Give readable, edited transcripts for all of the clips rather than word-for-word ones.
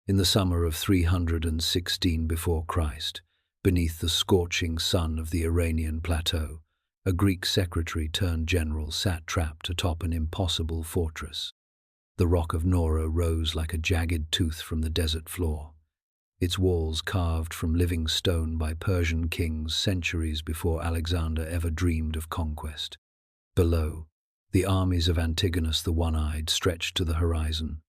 In the summer of 316 before Christ, beneath the scorching sun of the Iranian plateau, a Greek secretary-turned-general sat trapped atop an impossible fortress. The rock of Nora rose like a jagged tooth from the desert floor, its walls carved from living stone by Persian kings centuries before Alexander ever dreamed of conquest. Below, the armies of Antigonus the One-Eyed stretched to the horizon,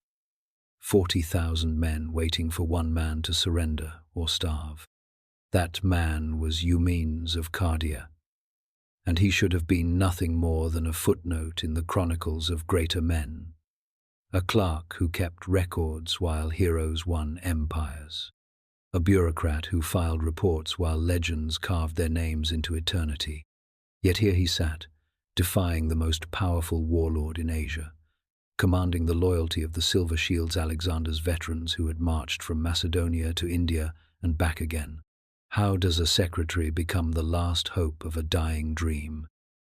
40,000 men waiting for one man to surrender or starve. That man was Eumenes of Cardia, and he should have been nothing more than a footnote in the chronicles of greater men, a clerk who kept records while heroes won empires, a bureaucrat who filed reports while legends carved their names into eternity. Yet here he sat, defying the most powerful warlord in Asia, commanding the loyalty of the Silver Shields, Alexander's veterans who had marched from Macedonia to India and back again. How does a secretary become the last hope of a dying dream?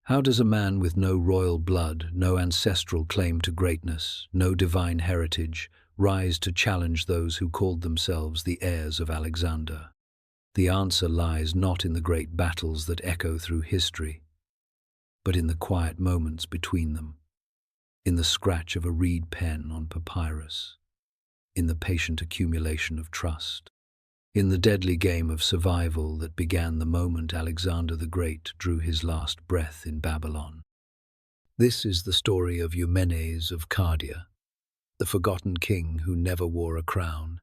How does a man with no royal blood, no ancestral claim to greatness, no divine heritage, rise to challenge those who called themselves the heirs of Alexander? The answer lies not in the great battles that echo through history, but in the quiet moments between them, in the scratch of a reed pen on papyrus, in the patient accumulation of trust, in the deadly game of survival that began the moment Alexander the Great drew his last breath in Babylon. This is the story of Eumenes of Cardia, the forgotten king who never wore a crown,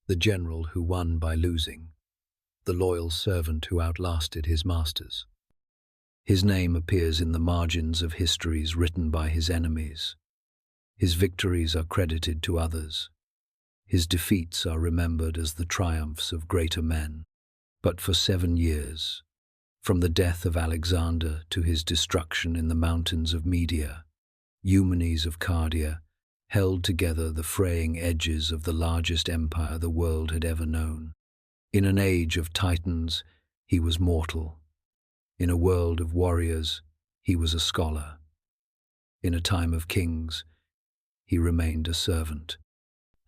the general who won by losing, the loyal servant who outlasted his masters. His name appears in the margins of histories written by his enemies. His victories are credited to others. His defeats are remembered as the triumphs of greater men. But for 7 years, from the death of Alexander to his destruction in the mountains of Media, Eumenes of Cardia held together the fraying edges of the largest empire the world had ever known. In an age of titans, he was mortal. In a world of warriors, he was a scholar. In a time of kings, he remained a servant.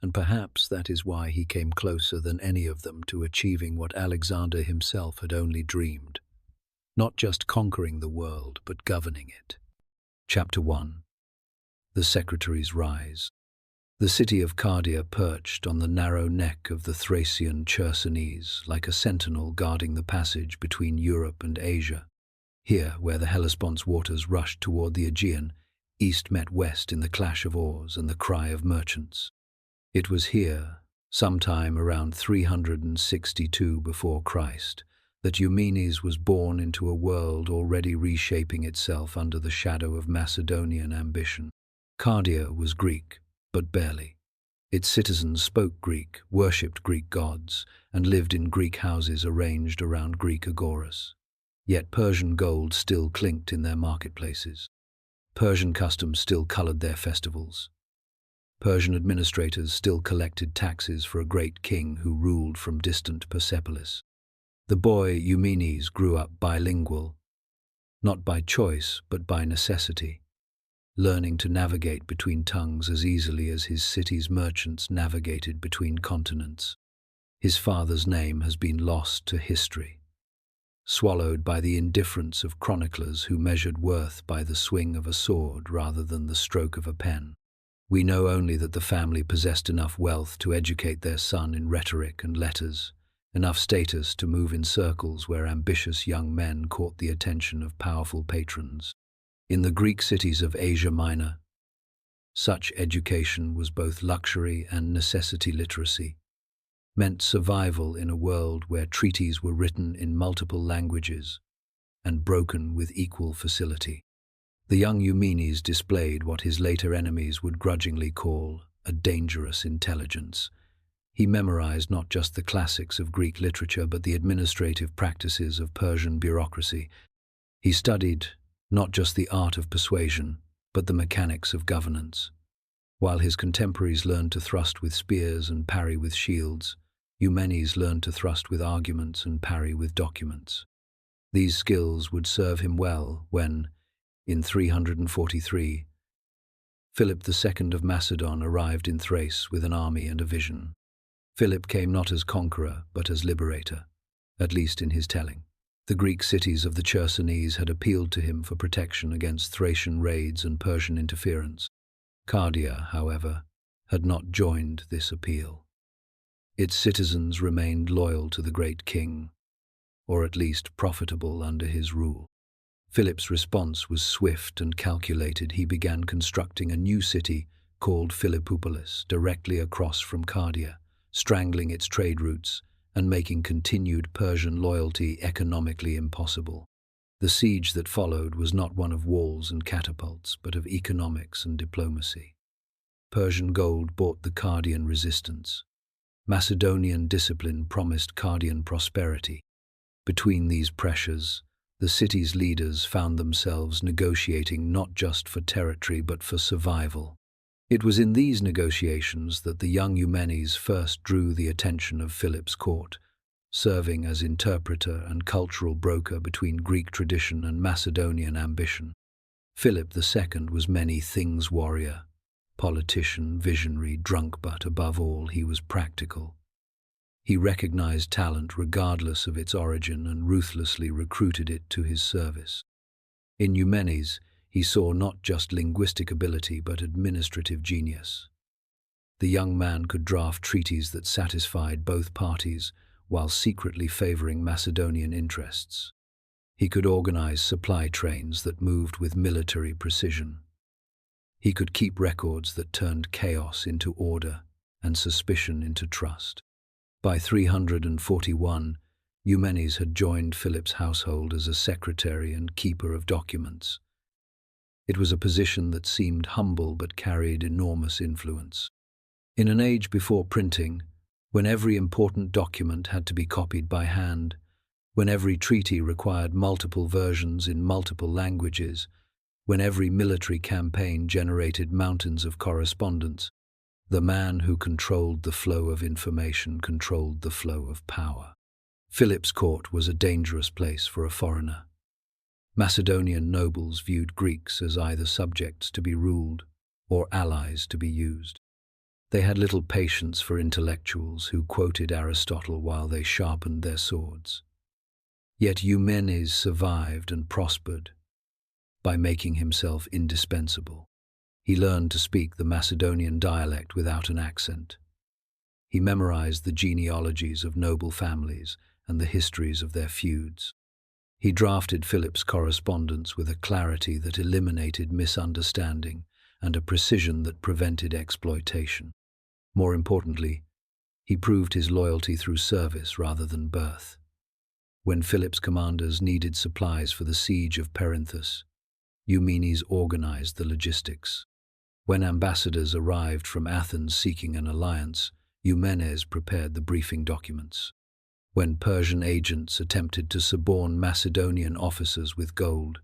And perhaps that is why he came closer than any of them to achieving what Alexander himself had only dreamed. Not just conquering the world, but governing it. Chapter 1. The Secretary's Rise. The city of Cardia perched on the narrow neck of the Thracian Chersonese, like a sentinel guarding the passage between Europe and Asia. Here, where the Hellespont's waters rushed toward the Aegean, east met west in the clash of oars and the cry of merchants. It was here, sometime around 362 before Christ, that Eumenes was born into a world already reshaping itself under the shadow of Macedonian ambition. Cardia was Greek, but barely. Its citizens spoke Greek, worshipped Greek gods, and lived in Greek houses arranged around Greek agoras. Yet Persian gold still clinked in their marketplaces. Persian customs still colored their festivals. Persian administrators still collected taxes for a great king who ruled from distant Persepolis. The boy Eumenes grew up bilingual, not by choice but by necessity, learning to navigate between tongues as easily as his city's merchants navigated between continents. His father's name has been lost to history, swallowed by the indifference of chroniclers who measured worth by the swing of a sword rather than the stroke of a pen. We know only that the family possessed enough wealth to educate their son in rhetoric and letters, enough status to move in circles where ambitious young men caught the attention of powerful patrons. In the Greek cities of Asia Minor, such education was both luxury and necessity. Literacy meant survival in a world where treaties were written in multiple languages and broken with equal facility. The young Eumenes displayed what his later enemies would grudgingly call a dangerous intelligence. He memorized not just the classics of Greek literature but the administrative practices of Persian bureaucracy. He studied not just the art of persuasion, but the mechanics of governance. While his contemporaries learned to thrust with spears and parry with shields, Eumenes learned to thrust with arguments and parry with documents. These skills would serve him well when, in 343, Philip II of Macedon arrived in Thrace with an army and a vision. Philip came not as conqueror, but as liberator, at least in his telling. The Greek cities of the Chersonese had appealed to him for protection against Thracian raids and Persian interference. Cardia, however, had not joined this appeal. Its citizens remained loyal to the great king, or at least profitable under his rule. Philip's response was swift and calculated. He began constructing a new city called Philippopolis directly across from Cardia, strangling its trade routes and making continued Persian loyalty economically impossible. The siege that followed was not one of walls and catapults, but of economics and diplomacy. Persian gold bought the Cardian resistance. Macedonian discipline promised Cardian prosperity. Between these pressures, the city's leaders found themselves negotiating not just for territory but for survival. It was in these negotiations that the young Eumenes first drew the attention of Philip's court, serving as interpreter and cultural broker between Greek tradition and Macedonian ambition. Philip II was many things warrior, politician, visionary, drunk, but above all he was practical. He recognized talent regardless of its origin and ruthlessly recruited it to his service. In Eumenes, he saw not just linguistic ability but administrative genius. The young man could draft treaties that satisfied both parties while secretly favoring Macedonian interests. He could organize supply trains that moved with military precision. He could keep records that turned chaos into order and suspicion into trust. By 341, Eumenes had joined Philip's household as a secretary and keeper of documents. It was a position that seemed humble but carried enormous influence. In an age before printing, when every important document had to be copied by hand, when every treaty required multiple versions in multiple languages, when every military campaign generated mountains of correspondence, the man who controlled the flow of information controlled the flow of power. Philip's court was a dangerous place for a foreigner. Macedonian nobles viewed Greeks as either subjects to be ruled or allies to be used. They had little patience for intellectuals who quoted Aristotle while they sharpened their swords. Yet Eumenes survived and prospered by making himself indispensable. He learned to speak the Macedonian dialect without an accent. He memorized the genealogies of noble families and the histories of their feuds. He drafted Philip's correspondence with a clarity that eliminated misunderstanding and a precision that prevented exploitation. More importantly, he proved his loyalty through service rather than birth. When Philip's commanders needed supplies for the siege of Perinthus, Eumenes organized the logistics. When ambassadors arrived from Athens seeking an alliance, Eumenes prepared the briefing documents. When Persian agents attempted to suborn Macedonian officers with gold,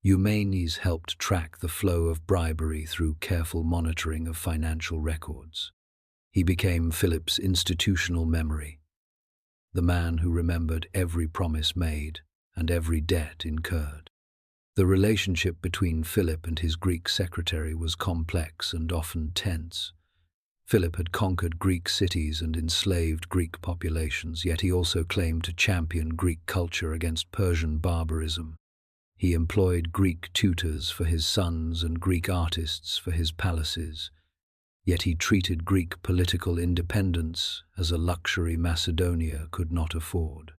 Eumenes helped track the flow of bribery through careful monitoring of financial records. He became Philip's institutional memory, the man who remembered every promise made and every debt incurred. The relationship between Philip and his Greek secretary was complex and often tense. Philip had conquered Greek cities and enslaved Greek populations, yet he also claimed to champion Greek culture against Persian barbarism. He employed Greek tutors for his sons and Greek artists for his palaces, yet he treated Greek political independence as a luxury Macedonia could not afford.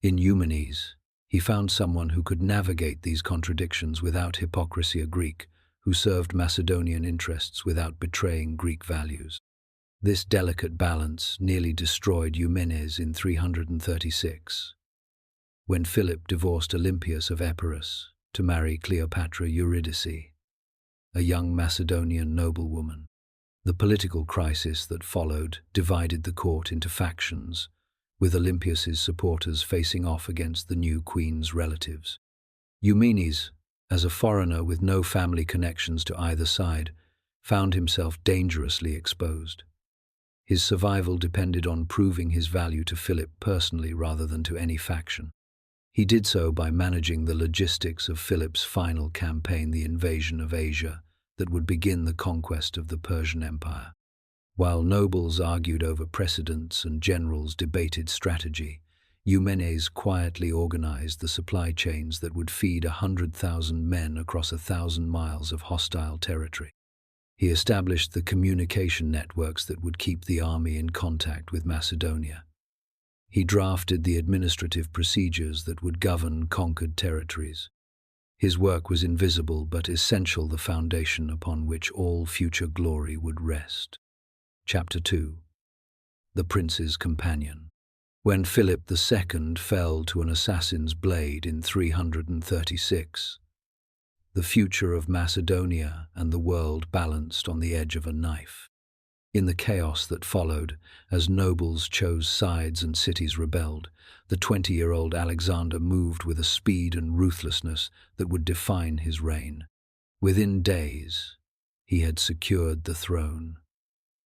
In Eumenes, he found someone who could navigate these contradictions without hypocrisy, a Greek who served Macedonian interests without betraying Greek values. This delicate balance nearly destroyed Eumenes in 336, when Philip divorced Olympias of Epirus to marry Cleopatra Eurydice, a young Macedonian noblewoman. The political crisis that followed divided the court into factions, with Olympias's supporters facing off against the new queen's relatives. Eumenes, as a foreigner with no family connections to either side, found himself dangerously exposed. His survival depended on proving his value to Philip personally rather than to any faction. He did so by managing the logistics of Philip's final campaign, the invasion of Asia, that would begin the conquest of the Persian Empire. While nobles argued over precedence and generals debated strategy, Eumenes quietly organized the supply chains that would feed 100,000 men across 1,000 miles of hostile territory. He established the communication networks that would keep the army in contact with Macedonia. He drafted the administrative procedures that would govern conquered territories. His work was invisible but essential, the foundation upon which all future glory would rest. Chapter 2. The Prince's Companion. When Philip II fell to an assassin's blade in 336, the future of Macedonia and the world balanced on the edge of a knife. In the chaos that followed, as nobles chose sides and cities rebelled, the 20-year-old Alexander moved with a speed and ruthlessness that would define his reign. Within days, he had secured the throne.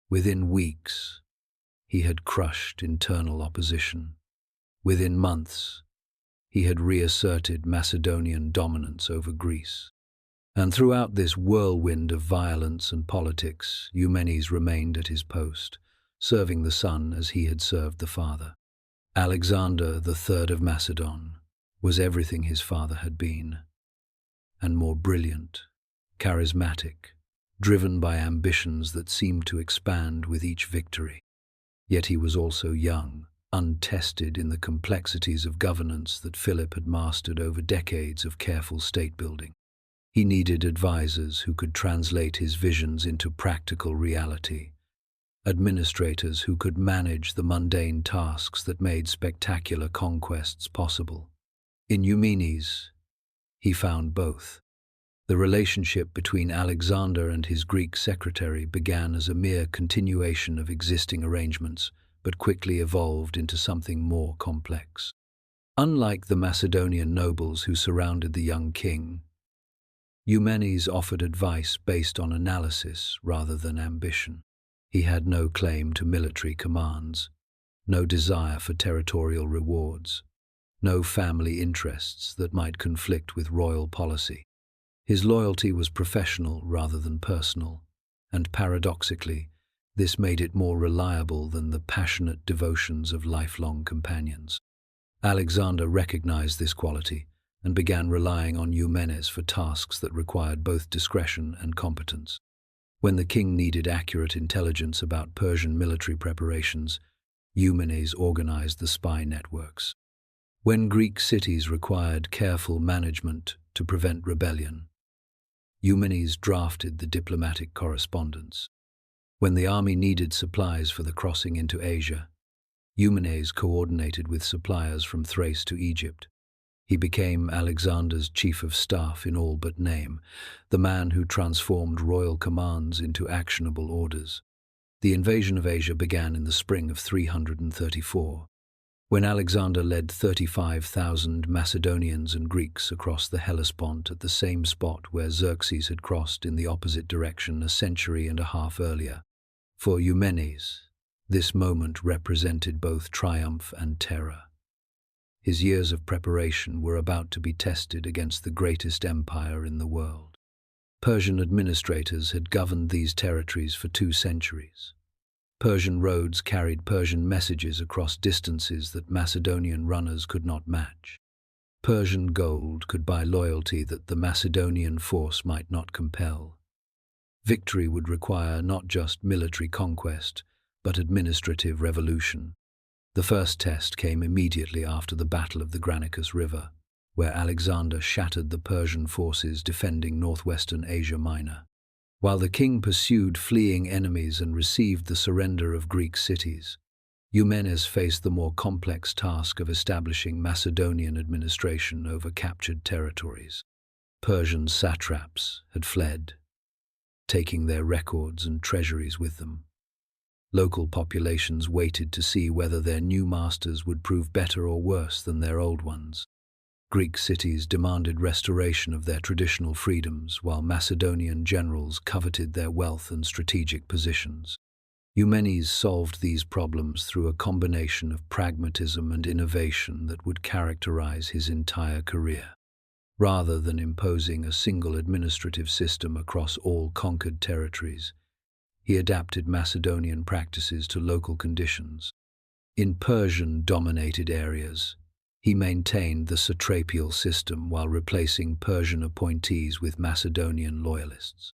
Within weeks, he had crushed internal opposition. Within months, he had reasserted Macedonian dominance over Greece. And throughout this whirlwind of violence and politics, Eumenes remained at his post, serving the son as he had served the father. Alexander III of Macedon was everything his father had been, and more brilliant, charismatic, driven by ambitions that seemed to expand with each victory. Yet he was also young, untested in the complexities of governance that Philip had mastered over decades of careful state-building. He needed advisors who could translate his visions into practical reality, administrators who could manage the mundane tasks that made spectacular conquests possible. In Eumenes, he found both. The relationship between Alexander and his Greek secretary began as a mere continuation of existing arrangements, but quickly evolved into something more complex. Unlike the Macedonian nobles who surrounded the young king, Eumenes offered advice based on analysis rather than ambition. He had no claim to military commands, no desire for territorial rewards, no family interests that might conflict with royal policy. His loyalty was professional rather than personal, and paradoxically, this made it more reliable than the passionate devotions of lifelong companions. Alexander recognized this quality and began relying on Eumenes for tasks that required both discretion and competence. When the king needed accurate intelligence about Persian military preparations, Eumenes organized the spy networks. When Greek cities required careful management to prevent rebellion, Eumenes drafted the diplomatic correspondence. When the army needed supplies for the crossing into Asia, Eumenes coordinated with suppliers from Thrace to Egypt. He became Alexander's chief of staff in all but name, the man who transformed royal commands into actionable orders. The invasion of Asia began in the spring of 334, when Alexander led 35,000 Macedonians and Greeks across the Hellespont at the same spot where Xerxes had crossed in the opposite direction a century and a half earlier. For Eumenes, this moment represented both triumph and terror. His years of preparation were about to be tested against the greatest empire in the world. Persian administrators had governed these territories for 2 centuries. Persian roads carried Persian messages across distances that Macedonian runners could not match. Persian gold could buy loyalty that the Macedonian force might not compel. Victory would require not just military conquest, but administrative revolution. The first test came immediately after the Battle of the Granicus River, where Alexander shattered the Persian forces defending northwestern Asia Minor. While the king pursued fleeing enemies and received the surrender of Greek cities, Eumenes faced the more complex task of establishing Macedonian administration over captured territories. Persian satraps had fled, taking their records and treasuries with them. Local populations waited to see whether their new masters would prove better or worse than their old ones. Greek cities demanded restoration of their traditional freedoms, while Macedonian generals coveted their wealth and strategic positions. Eumenes solved these problems through a combination of pragmatism and innovation that would characterize his entire career. Rather than imposing a single administrative system across all conquered territories, he adapted Macedonian practices to local conditions. In Persian-dominated areas, he maintained the satrapial system while replacing Persian appointees with Macedonian loyalists.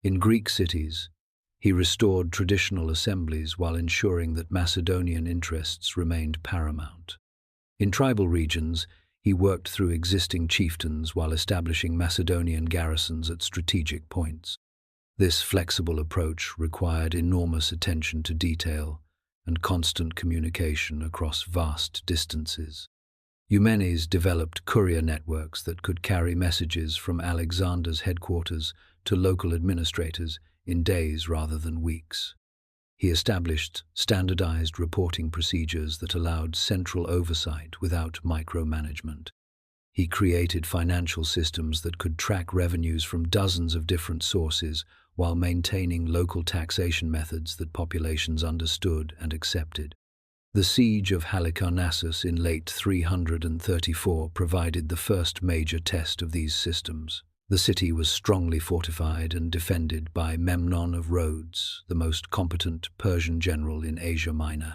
In Greek cities, he restored traditional assemblies while ensuring that Macedonian interests remained paramount. In tribal regions, he worked through existing chieftains while establishing Macedonian garrisons at strategic points. This flexible approach required enormous attention to detail and constant communication across vast distances. Eumenes developed courier networks that could carry messages from Alexander's headquarters to local administrators in days rather than weeks. He established standardized reporting procedures that allowed central oversight without micromanagement. He created financial systems that could track revenues from dozens of different sources while maintaining local taxation methods that populations understood and accepted. The siege of Halicarnassus in late 334 provided the first major test of these systems. The city was strongly fortified and defended by Memnon of Rhodes, the most competent Persian general in Asia Minor.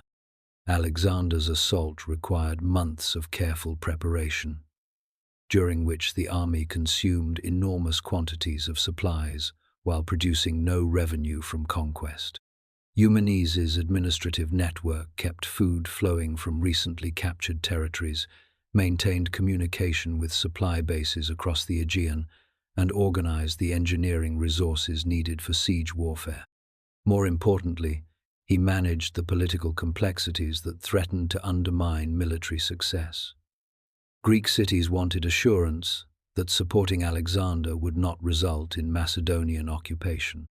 Alexander's assault required months of careful preparation, during which the army consumed enormous quantities of supplies while producing no revenue from conquest. Eumenes's administrative network kept food flowing from recently captured territories, maintained communication with supply bases across the Aegean, and organized the engineering resources needed for siege warfare. More importantly, he managed the political complexities that threatened to undermine military success. Greek cities wanted assurance that supporting Alexander would not result in Macedonian occupation.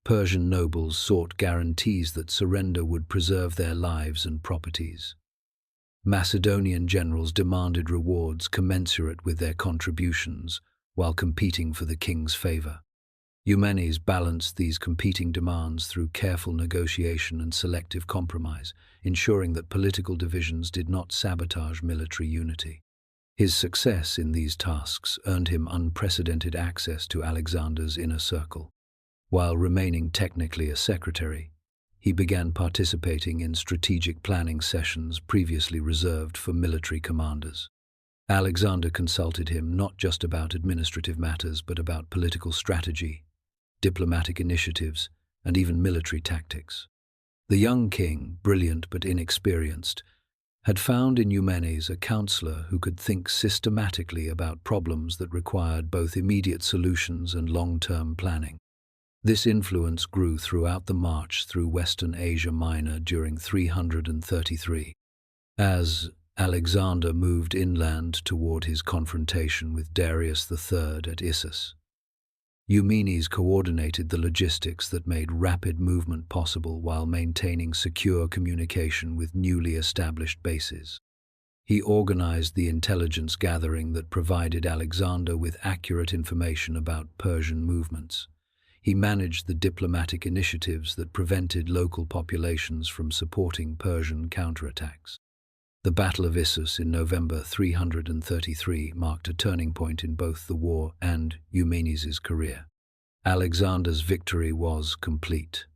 Persian nobles sought guarantees that surrender would preserve their lives and properties. Macedonian generals demanded rewards commensurate with their contributions while competing for the king's favor. Eumenes balanced these competing demands through careful negotiation and selective compromise, ensuring that political divisions did not sabotage military unity. His success in these tasks earned him unprecedented access to Alexander's inner circle. While remaining technically a secretary, he began participating in strategic planning sessions previously reserved for military commanders. Alexander consulted him not just about administrative matters but about political strategy, diplomatic initiatives, and even military tactics. The young king, brilliant but inexperienced, had found in Eumenes a counselor who could think systematically about problems that required both immediate solutions and long-term planning. This influence grew throughout the march through Western Asia Minor during 333. As Alexander moved inland toward his confrontation with Darius III at Issus, Eumenes coordinated the logistics that made rapid movement possible while maintaining secure communication with newly established bases. He organized the intelligence gathering that provided Alexander with accurate information about Persian movements. He managed the diplomatic initiatives that prevented local populations from supporting Persian counterattacks. The Battle of Issus in November 333 marked a turning point in both the war and Eumenes's career. Alexander's victory was complete.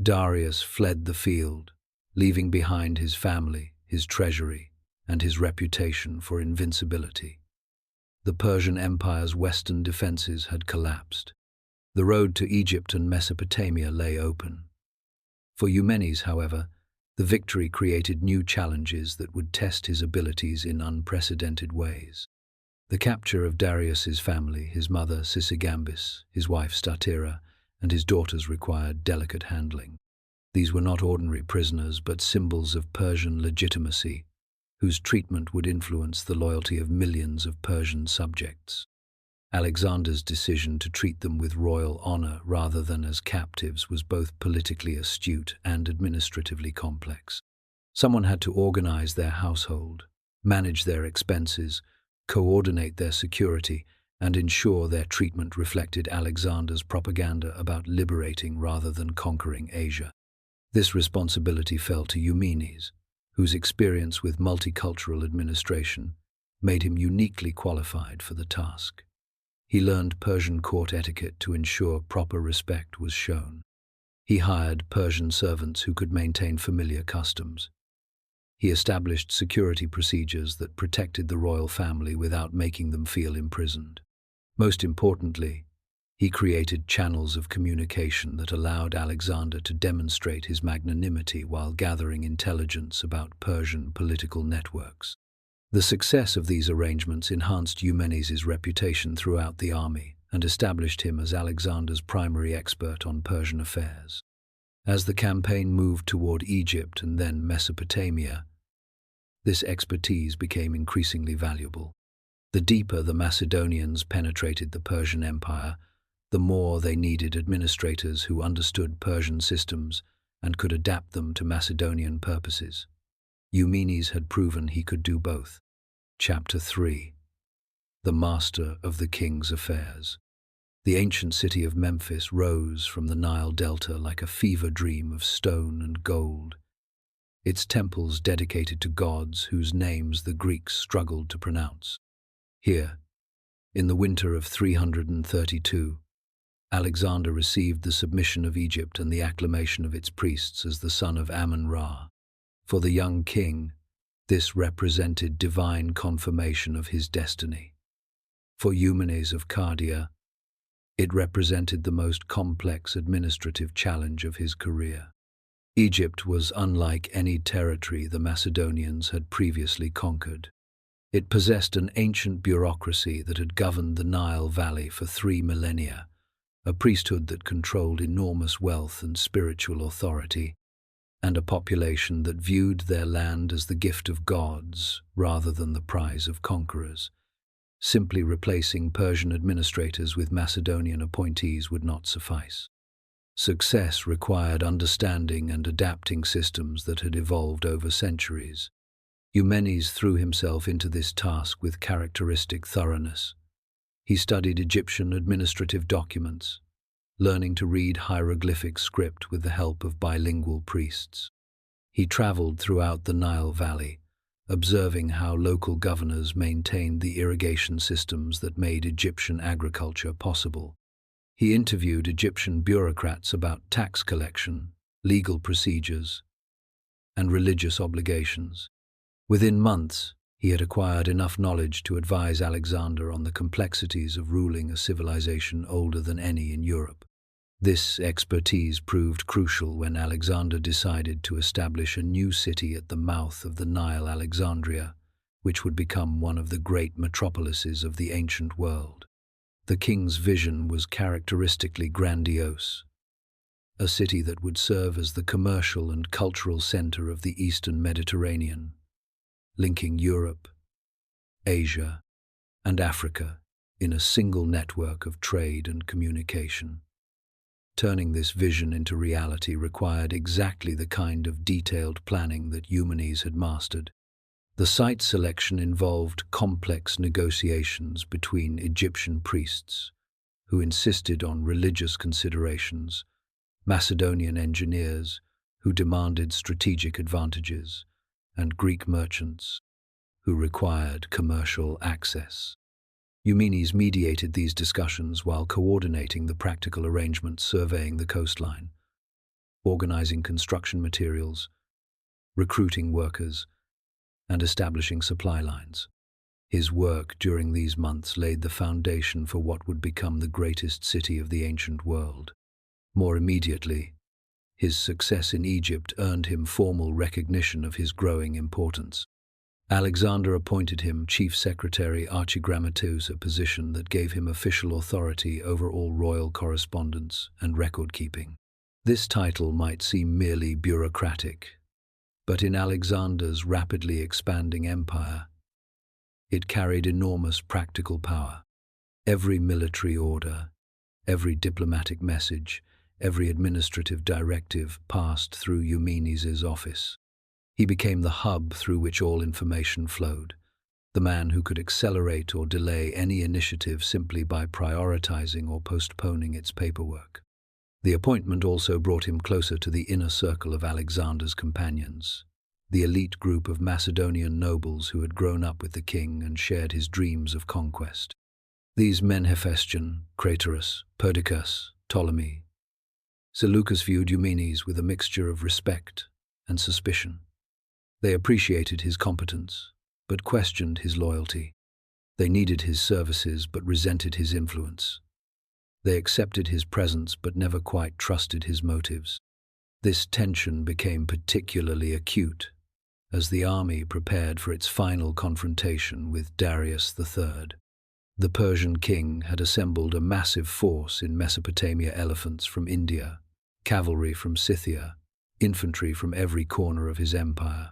Darius fled the field, leaving behind his family, his treasury, and his reputation for invincibility. The Persian Empire's western defenses had collapsed. The road to Egypt and Mesopotamia lay open. For Eumenes, however, the victory created new challenges that would test his abilities in unprecedented ways. The capture of Darius's family, his mother Sisygambis, his wife Statira, and his daughters required delicate handling. These were not ordinary prisoners, but symbols of Persian legitimacy, whose treatment would influence the loyalty of millions of Persian subjects. Alexander's decision to treat them with royal honor rather than as captives was both politically astute and administratively complex. Someone had to organize their household, manage their expenses, coordinate their security, and ensure their treatment reflected Alexander's propaganda about liberating rather than conquering Asia. This responsibility fell to Eumenes, whose experience with multicultural administration made him uniquely qualified for the task. He learned Persian court etiquette to ensure proper respect was shown. He hired Persian servants who could maintain familiar customs. He established security procedures that protected the royal family without making them feel imprisoned. Most importantly, he created channels of communication that allowed Alexander to demonstrate his magnanimity while gathering intelligence about Persian political networks. The success of these arrangements enhanced Eumenes' reputation throughout the army and established him as Alexander's primary expert on Persian affairs. As the campaign moved toward Egypt and then Mesopotamia, this expertise became increasingly valuable. The deeper the Macedonians penetrated the Persian Empire, the more they needed administrators who understood Persian systems and could adapt them to Macedonian purposes. Eumenes had proven he could do both. Chapter 3. The Master of the King's Affairs. The ancient city of Memphis rose from the Nile Delta like a fever dream of stone and gold. Its temples dedicated to gods whose names the Greeks struggled to pronounce. Here, in the winter of 332, Alexander received the submission of Egypt and the acclamation of its priests as the son of Amun-Ra. For the young king, this represented divine confirmation of his destiny. For Eumenes of Cardia, it represented the most complex administrative challenge of his career. Egypt was unlike any territory the Macedonians had previously conquered. It possessed an ancient bureaucracy that had governed the Nile Valley for 3 millennia, a priesthood that controlled enormous wealth and spiritual authority, and a population that viewed their land as the gift of gods rather than the prize of conquerors. Simply replacing Persian administrators with Macedonian appointees would not suffice. Success required understanding and adapting systems that had evolved over centuries. Eumenes threw himself into this task with characteristic thoroughness. He studied Egyptian administrative documents, learning to read hieroglyphic script with the help of bilingual priests. He traveled throughout the Nile Valley, observing how local governors maintained the irrigation systems that made Egyptian agriculture possible. He interviewed Egyptian bureaucrats about tax collection, legal procedures, and religious obligations. Within months, he had acquired enough knowledge to advise Alexander on the complexities of ruling a civilization older than any in Europe. This expertise proved crucial when Alexander decided to establish a new city at the mouth of the Nile, Alexandria, which would become one of the great metropolises of the ancient world. The king's vision was characteristically grandiose, a city that would serve as the commercial and cultural center of the Eastern Mediterranean, linking Europe, Asia, and Africa in a single network of trade and communication. Turning this vision into reality required exactly the kind of detailed planning that Eumenes had mastered. The site selection involved complex negotiations between Egyptian priests, who insisted on religious considerations, Macedonian engineers, who demanded strategic advantages, and Greek merchants, who required commercial access. Eumenes mediated these discussions while coordinating the practical arrangements, surveying the coastline, organizing construction materials, recruiting workers, and establishing supply lines. His work during these months laid the foundation for what would become the greatest city of the ancient world. More immediately, his success in Egypt earned him formal recognition of his growing importance. Alexander appointed him chief secretary archigrammateus, a position that gave him official authority over all royal correspondence and record-keeping. This title might seem merely bureaucratic, but in Alexander's rapidly expanding empire, it carried enormous practical power. Every military order, every diplomatic message, every administrative directive passed through Eumenes' office. He became the hub through which all information flowed, the man who could accelerate or delay any initiative simply by prioritizing or postponing its paperwork. The appointment also brought him closer to the inner circle of Alexander's companions, the elite group of Macedonian nobles who had grown up with the king and shared his dreams of conquest. These men, Hephaestion, Craterus, Perdiccas, Ptolemy, Seleucus viewed Eumenes with a mixture of respect and suspicion. They appreciated his competence, but questioned his loyalty. They needed his services, but resented his influence. They accepted his presence, but never quite trusted his motives. This tension became particularly acute as the army prepared for its final confrontation with Darius III. The Persian king had assembled a massive force in Mesopotamia: elephants from India, cavalry from Scythia, infantry from every corner of his empire.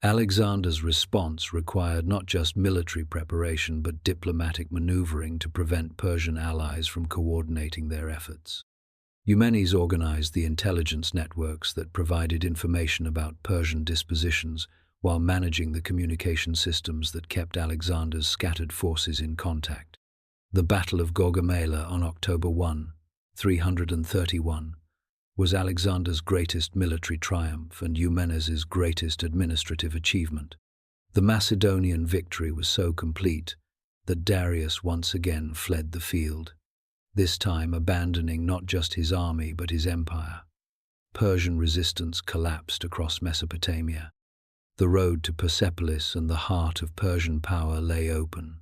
Alexander's response required not just military preparation but diplomatic maneuvering to prevent Persian allies from coordinating their efforts. Eumenes organized the intelligence networks that provided information about Persian dispositions while managing the communication systems that kept Alexander's scattered forces in contact. The Battle of Gaugamela on October 1, 331, was Alexander's greatest military triumph and Eumenes's greatest administrative achievement. The Macedonian victory was so complete that Darius once again fled the field, this time abandoning not just his army but his empire. Persian resistance collapsed across Mesopotamia. The road to Persepolis and the heart of Persian power lay open,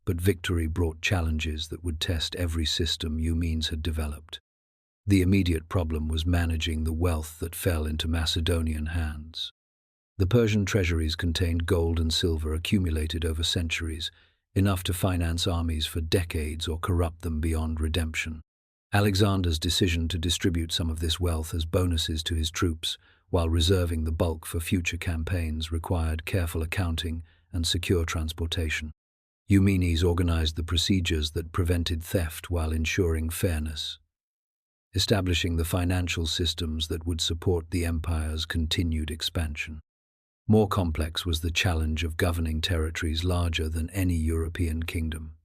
but victory brought challenges that would test every system Eumenes had developed. The immediate problem was managing the wealth that fell into Macedonian hands. The Persian treasuries contained gold and silver accumulated over centuries, enough to finance armies for decades or corrupt them beyond redemption. Alexander's decision to distribute some of this wealth as bonuses to his troops, while reserving the bulk for future campaigns, required careful accounting and secure transportation. Eumenes organized the procedures that prevented theft while ensuring fairness, establishing the financial systems that would support the empire's continued expansion. More complex was the challenge of governing territories larger than any European kingdom.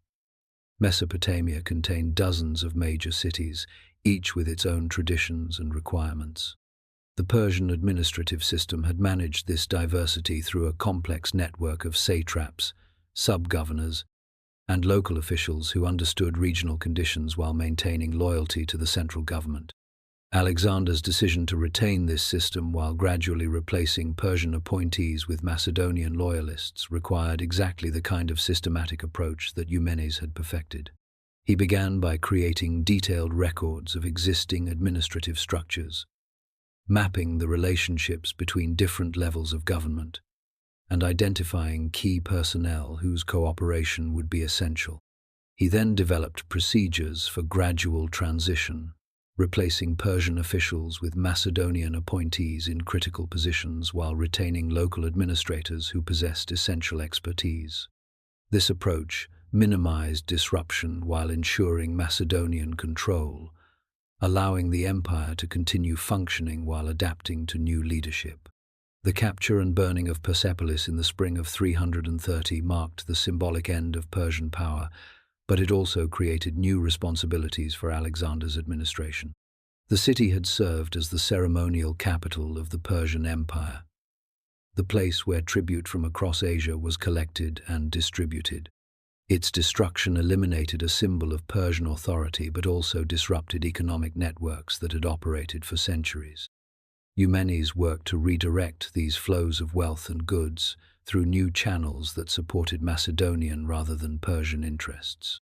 Mesopotamia contained dozens of major cities, each with its own traditions and requirements. The Persian administrative system had managed this diversity through a complex network of satraps, sub-governors, and local officials who understood regional conditions while maintaining loyalty to the central government. Alexander's decision to retain this system while gradually replacing Persian appointees with Macedonian loyalists required exactly the kind of systematic approach that Eumenes had perfected. He began by creating detailed records of existing administrative structures, mapping the relationships between different levels of government, and identifying key personnel whose cooperation would be essential. He then developed procedures for gradual transition, replacing Persian officials with Macedonian appointees in critical positions while retaining local administrators who possessed essential expertise. This approach minimized disruption while ensuring Macedonian control, allowing the empire to continue functioning while adapting to new leadership. The capture and burning of Persepolis in the spring of 330 marked the symbolic end of Persian power, but it also created new responsibilities for Alexander's administration. The city had served as the ceremonial capital of the Persian Empire, the place where tribute from across Asia was collected and distributed. Its destruction eliminated a symbol of Persian authority but also disrupted economic networks that had operated for centuries. Eumenes worked to redirect these flows of wealth and goods through new channels that supported Macedonian rather than Persian interests.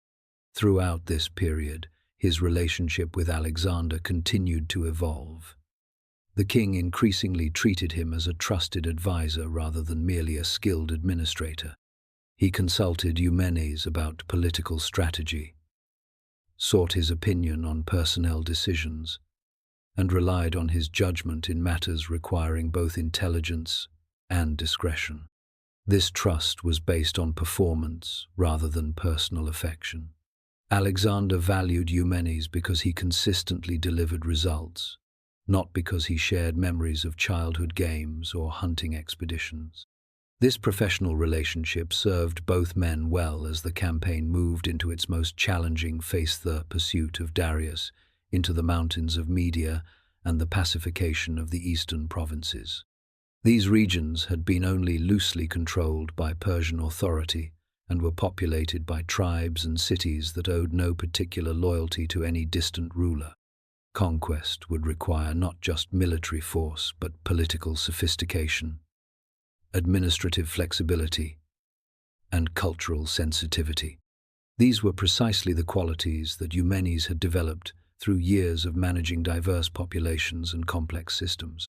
Throughout this period, his relationship with Alexander continued to evolve. The king increasingly treated him as a trusted advisor rather than merely a skilled administrator. He consulted Eumenes about political strategy, sought his opinion on personnel decisions, and relied on his judgment in matters requiring both intelligence and discretion. This trust was based on performance rather than personal affection. Alexander valued Eumenes because he consistently delivered results, not because he shared memories of childhood games or hunting expeditions. This professional relationship served both men well as the campaign moved into its most challenging phase: the pursuit of Darius into the mountains of Media and the pacification of the eastern provinces. These regions had been only loosely controlled by Persian authority and were populated by tribes and cities that owed no particular loyalty to any distant ruler. Conquest would require not just military force, but political sophistication, administrative flexibility, and cultural sensitivity. These were precisely the qualities that Eumenes had developed through years of managing diverse populations and complex systems.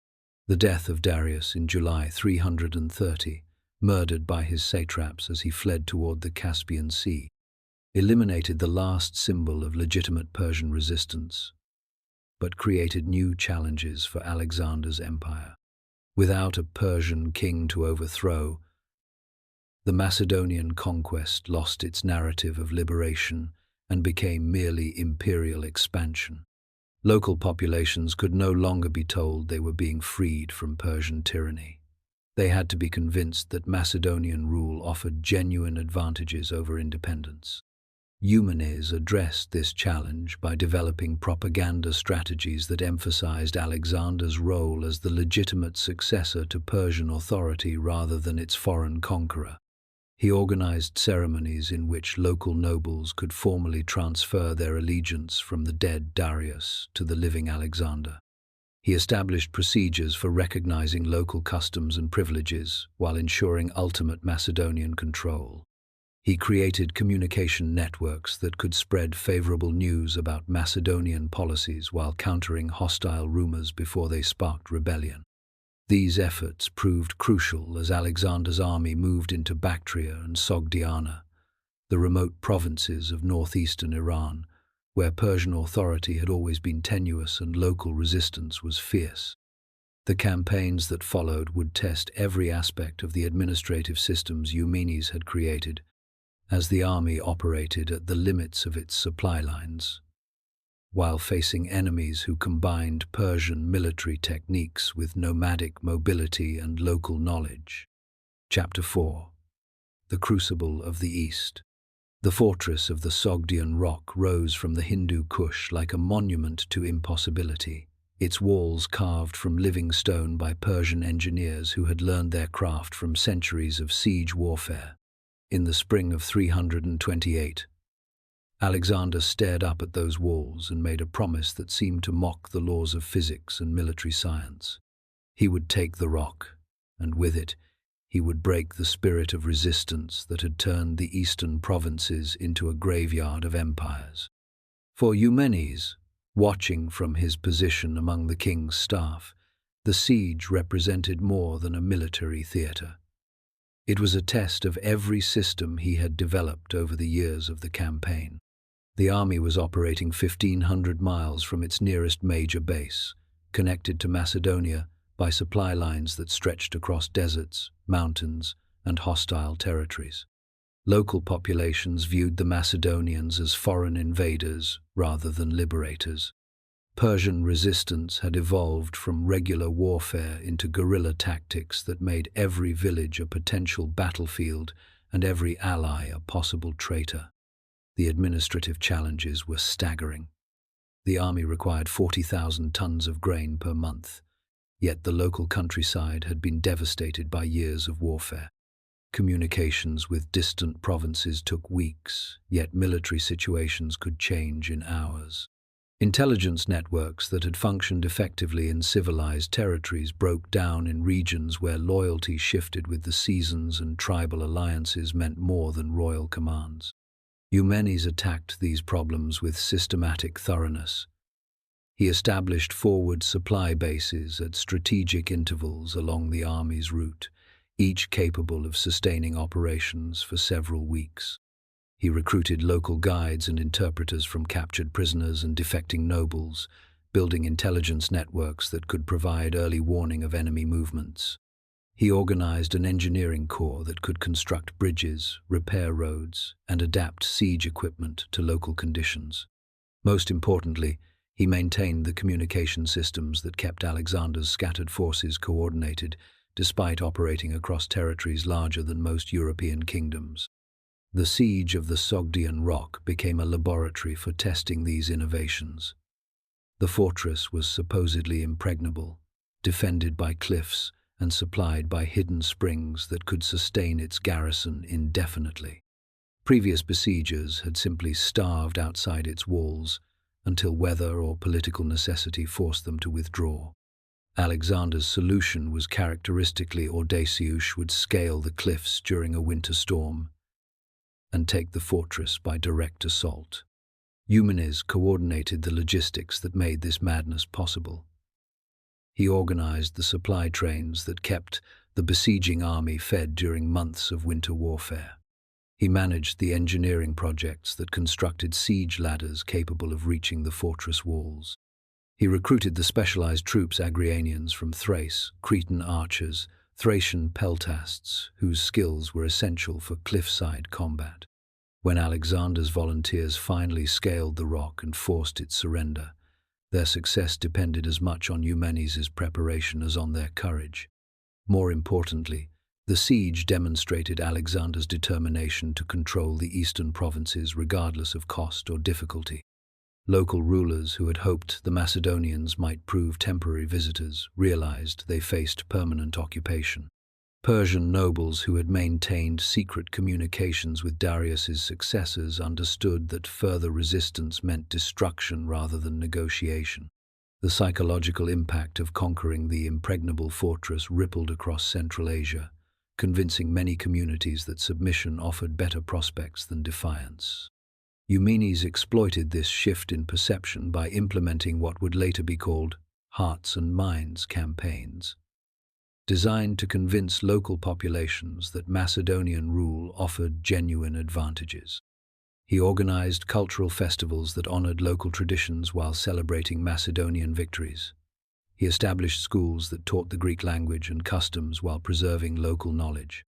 The death of Darius in July 330, murdered by his satraps as he fled toward the Caspian Sea, eliminated the last symbol of legitimate Persian resistance, but created new challenges for Alexander's empire. Without a Persian king to overthrow, the Macedonian conquest lost its narrative of liberation and became merely imperial expansion. Local populations could no longer be told they were being freed from Persian tyranny. They had to be convinced that Macedonian rule offered genuine advantages over independence. Eumenes addressed this challenge by developing propaganda strategies that emphasized Alexander's role as the legitimate successor to Persian authority rather than its foreign conqueror. He organized ceremonies in which local nobles could formally transfer their allegiance from the dead Darius to the living Alexander. He established procedures for recognizing local customs and privileges while ensuring ultimate Macedonian control. He created communication networks that could spread favorable news about Macedonian policies while countering hostile rumors before they sparked rebellion. These efforts proved crucial as Alexander's army moved into Bactria and Sogdiana, the remote provinces of northeastern Iran, where Persian authority had always been tenuous and local resistance was fierce. The campaigns that followed would test every aspect of the administrative systems Eumenes had created, as the army operated at the limits of its supply lines, while facing enemies who combined Persian military techniques with nomadic mobility and local knowledge. Chapter 4. The Crucible of the East. The fortress of the Sogdian Rock rose from the Hindu Kush like a monument to impossibility, its walls carved from living stone by Persian engineers who had learned their craft from centuries of siege warfare. In the spring of 328, Alexander stared up at those walls and made a promise that seemed to mock the laws of physics and military science. He would take the rock, and with it, he would break the spirit of resistance that had turned the eastern provinces into a graveyard of empires. For Eumenes, watching from his position among the king's staff, the siege represented more than a military theater. It was a test of every system he had developed over the years of the campaign. The army was operating 1,500 miles from its nearest major base, connected to Macedonia by supply lines that stretched across deserts, mountains, and hostile territories. Local populations viewed the Macedonians as foreign invaders rather than liberators. Persian resistance had evolved from regular warfare into guerrilla tactics that made every village a potential battlefield and every ally a possible traitor. The administrative challenges were staggering. The army required 40,000 tons of grain per month, yet the local countryside had been devastated by years of warfare. Communications with distant provinces took weeks, yet military situations could change in hours. Intelligence networks that had functioned effectively in civilized territories broke down in regions where loyalty shifted with the seasons and tribal alliances meant more than royal commands. Eumenes attacked these problems with systematic thoroughness. He established forward supply bases at strategic intervals along the army's route, each capable of sustaining operations for several weeks. He recruited local guides and interpreters from captured prisoners and defecting nobles, building intelligence networks that could provide early warning of enemy movements. He organized an engineering corps that could construct bridges, repair roads, and adapt siege equipment to local conditions. Most importantly, he maintained the communication systems that kept Alexander's scattered forces coordinated, despite operating across territories larger than most European kingdoms. The siege of the Sogdian Rock became a laboratory for testing these innovations. The fortress was supposedly impregnable, defended by cliffs and supplied by hidden springs that could sustain its garrison indefinitely. Previous besiegers had simply starved outside its walls, until weather or political necessity forced them to withdraw. Alexander's solution was characteristically audacious: would scale the cliffs during a winter storm and take the fortress by direct assault. Eumenes coordinated the logistics that made this madness possible. He organized the supply trains that kept the besieging army fed during months of winter warfare. He managed the engineering projects that constructed siege ladders capable of reaching the fortress walls. He recruited the specialized troops Agrianians from Thrace, Cretan archers, Thracian peltasts, whose skills were essential for cliffside combat. When Alexander's volunteers finally scaled the rock and forced its surrender, their success depended as much on Eumenes' preparation as on their courage. More importantly, the siege demonstrated Alexander's determination to control the eastern provinces regardless of cost or difficulty. Local rulers who had hoped the Macedonians might prove temporary visitors realized they faced permanent occupation. Persian nobles who had maintained secret communications with Darius's successors understood that further resistance meant destruction rather than negotiation. The psychological impact of conquering the impregnable fortress rippled across Central Asia, convincing many communities that submission offered better prospects than defiance. Eumenes exploited this shift in perception by implementing what would later be called hearts and minds campaigns, designed to convince local populations that Macedonian rule offered genuine advantages. He organized cultural festivals that honored local traditions while celebrating Macedonian victories. He established schools that taught the Greek language and customs while preserving local knowledge.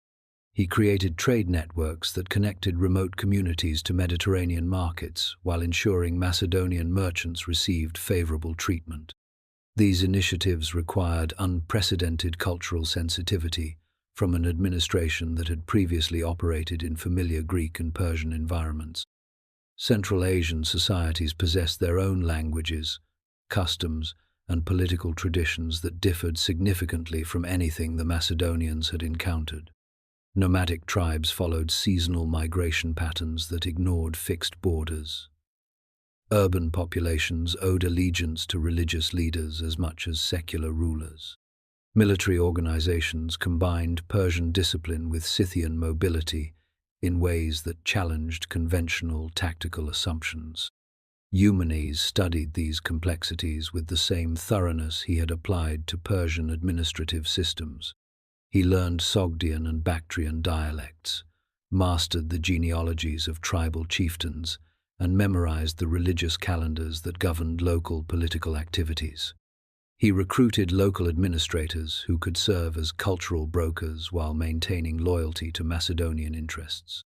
He created trade networks that connected remote communities to Mediterranean markets while ensuring Macedonian merchants received favorable treatment. These initiatives required unprecedented cultural sensitivity from an administration that had previously operated in familiar Greek and Persian environments. Central Asian societies possessed their own languages, customs, and political traditions that differed significantly from anything the Macedonians had encountered. Nomadic tribes followed seasonal migration patterns that ignored fixed borders. Urban populations owed allegiance to religious leaders as much as secular rulers. Military organizations combined Persian discipline with Scythian mobility in ways that challenged conventional tactical assumptions. Eumenes studied these complexities with the same thoroughness he had applied to Persian administrative systems. He learned Sogdian and Bactrian dialects, mastered the genealogies of tribal chieftains, and memorized the religious calendars that governed local political activities. He recruited local administrators who could serve as cultural brokers while maintaining loyalty to Macedonian interests.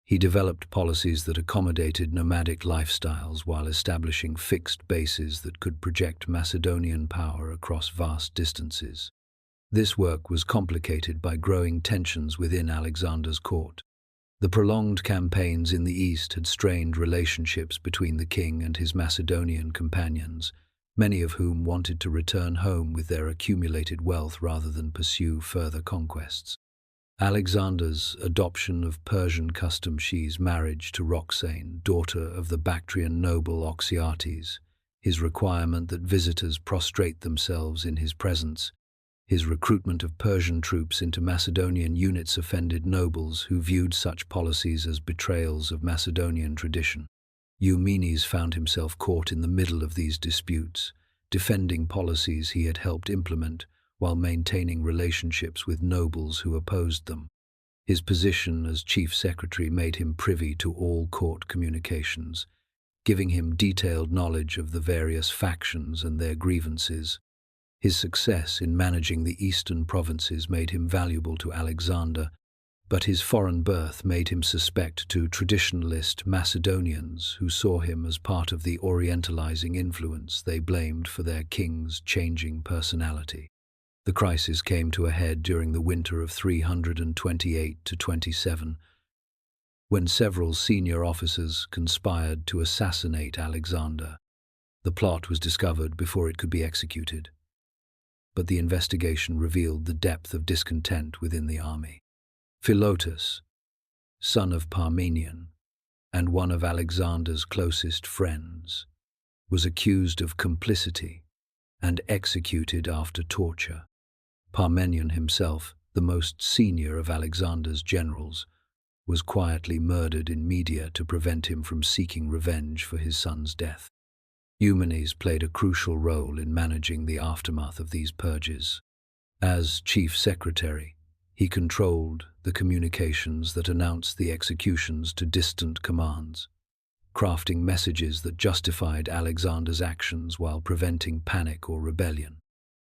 He developed policies that accommodated nomadic lifestyles while establishing fixed bases that could project Macedonian power across vast distances. This work was complicated by growing tensions within Alexander's court. The prolonged campaigns in the east had strained relationships between the king and his Macedonian companions, many of whom wanted to return home with their accumulated wealth rather than pursue further conquests. Alexander's adoption of Persian custom, his marriage to Roxane, daughter of the Bactrian noble Oxyates, his requirement that visitors prostrate themselves in his presence, his recruitment of Persian troops into Macedonian units offended nobles who viewed such policies as betrayals of Macedonian tradition. Eumenes found himself caught in the middle of these disputes, defending policies he had helped implement while maintaining relationships with nobles who opposed them. His position as chief secretary made him privy to all court communications, giving him detailed knowledge of the various factions and their grievances. His success in managing the eastern provinces made him valuable to Alexander, but his foreign birth made him suspect to traditionalist Macedonians who saw him as part of the orientalizing influence they blamed for their king's changing personality. The crisis came to a head during the winter of 328 to 27, when several senior officers conspired to assassinate Alexander. The plot was discovered before it could be executed, but the investigation revealed the depth of discontent within the army. Philotas, son of Parmenion, and one of Alexander's closest friends, was accused of complicity and executed after torture. Parmenion himself, the most senior of Alexander's generals, was quietly murdered in Media to prevent him from seeking revenge for his son's death. Eumenes played a crucial role in managing the aftermath of these purges. As chief secretary, he controlled the communications that announced the executions to distant commands, crafting messages that justified Alexander's actions while preventing panic or rebellion.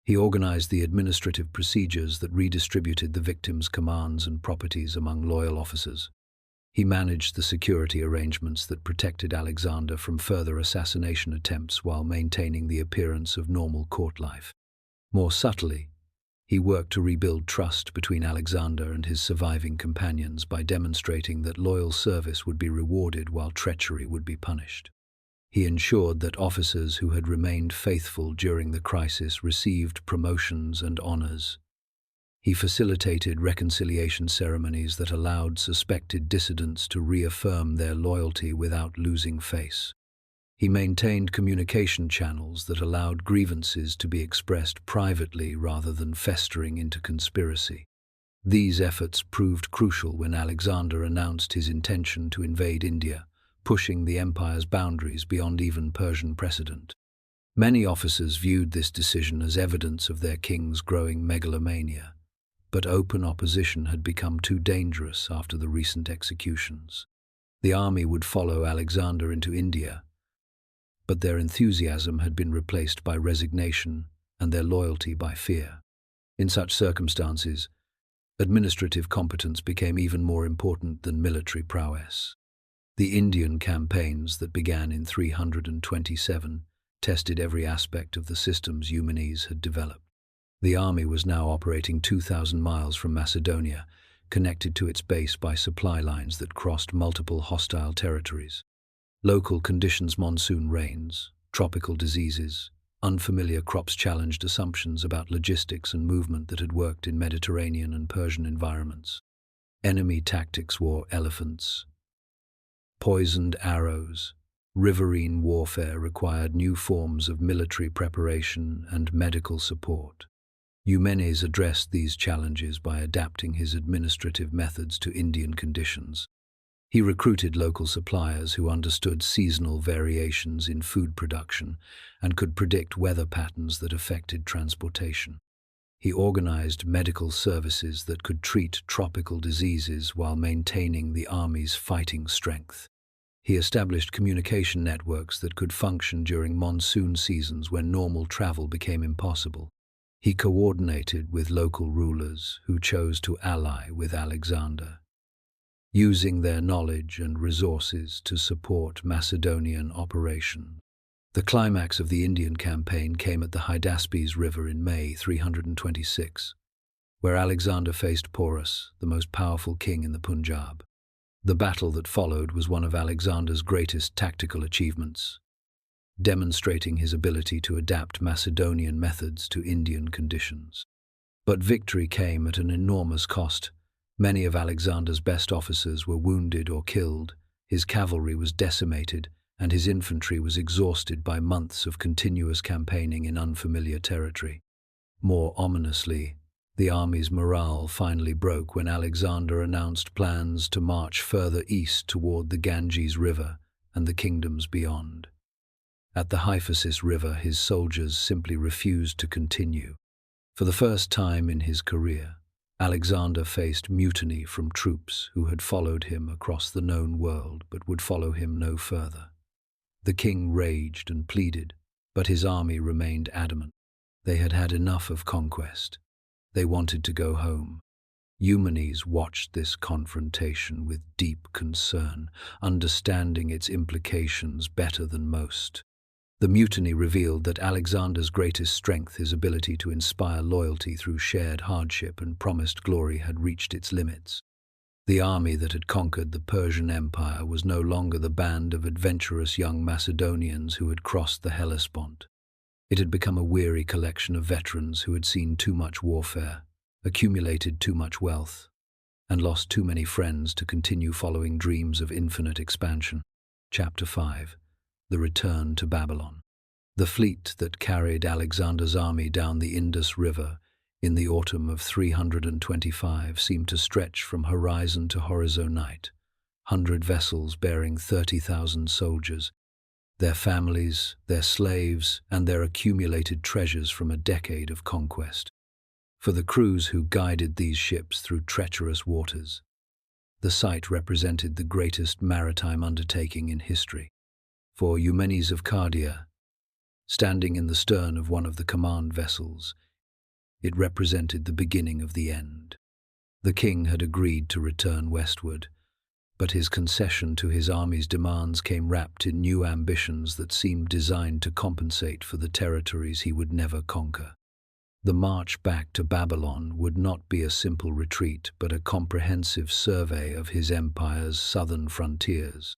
He organized the administrative procedures that redistributed the victims' commands and properties among loyal officers. He managed the security arrangements that protected Alexander from further assassination attempts while maintaining the appearance of normal court life. More subtly, he worked to rebuild trust between Alexander and his surviving companions by demonstrating that loyal service would be rewarded while treachery would be punished. He ensured that officers who had remained faithful during the crisis received promotions and honors. He facilitated reconciliation ceremonies that allowed suspected dissidents to reaffirm their loyalty without losing face. He maintained communication channels that allowed grievances to be expressed privately rather than festering into conspiracy. These efforts proved crucial when Alexander announced his intention to invade India, pushing the empire's boundaries beyond even Persian precedent. Many officers viewed this decision as evidence of their king's growing megalomania, but open opposition had become too dangerous after the recent executions. The army would follow Alexander into India, but their enthusiasm had been replaced by resignation and their loyalty by fear. In such circumstances, administrative competence became even more important than military prowess. The Indian campaigns that began in 327 tested every aspect of the systems Eumenes had developed. The army was now operating 2,000 miles from Macedonia, connected to its base by supply lines that crossed multiple hostile territories. Local conditions, monsoon rains, tropical diseases, unfamiliar crops challenged assumptions about logistics and movement that had worked in Mediterranean and Persian environments. Enemy tactics wore elephants, poisoned arrows. Riverine warfare required new forms of military preparation and medical support. Eumenes addressed these challenges by adapting his administrative methods to Indian conditions. He recruited local suppliers who understood seasonal variations in food production and could predict weather patterns that affected transportation. He organized medical services that could treat tropical diseases while maintaining the army's fighting strength. He established communication networks that could function during monsoon seasons when normal travel became impossible. He coordinated with local rulers who chose to ally with Alexander, using their knowledge and resources to support Macedonian operations. The climax of the Indian campaign came at the Hydaspes River in May 326, where Alexander faced Porus, the most powerful king in the Punjab. The battle that followed was one of Alexander's greatest tactical achievements, demonstrating his ability to adapt Macedonian methods to Indian conditions. But victory came at an enormous cost. Many of Alexander's best officers were wounded or killed, his cavalry was decimated, and his infantry was exhausted by months of continuous campaigning in unfamiliar territory. More ominously, the army's morale finally broke when Alexander announced plans to march further east toward the Ganges River and the kingdoms beyond. At the Hyphasis River, his soldiers simply refused to continue. For the first time in his career, Alexander faced mutiny from troops who had followed him across the known world but would follow him no further. The king raged and pleaded, but his army remained adamant. They had had enough of conquest. They wanted to go home. Eumenes watched this confrontation with deep concern, understanding its implications better than most. The mutiny revealed that Alexander's greatest strength, his ability to inspire loyalty through shared hardship and promised glory, had reached its limits. The army that had conquered the Persian Empire was no longer the band of adventurous young Macedonians who had crossed the Hellespont. It had become a weary collection of veterans who had seen too much warfare, accumulated too much wealth, and lost too many friends to continue following dreams of infinite expansion. Chapter 5. The Return to Babylon. The fleet that carried Alexander's army down the Indus River in the autumn of 325 seemed to stretch from horizon to horizonite. 100 vessels bearing 30,000 soldiers, their families, their slaves, and their accumulated treasures from a decade of conquest. For the crews who guided these ships through treacherous waters, the sight represented the greatest maritime undertaking in history. For Eumenes of Cardia, standing in the stern of one of the command vessels, it represented the beginning of the end. The king had agreed to return westward, but his concession to his army's demands came wrapped in new ambitions that seemed designed to compensate for the territories he would never conquer. The march back to Babylon would not be a simple retreat, but a comprehensive survey of his empire's southern frontiers.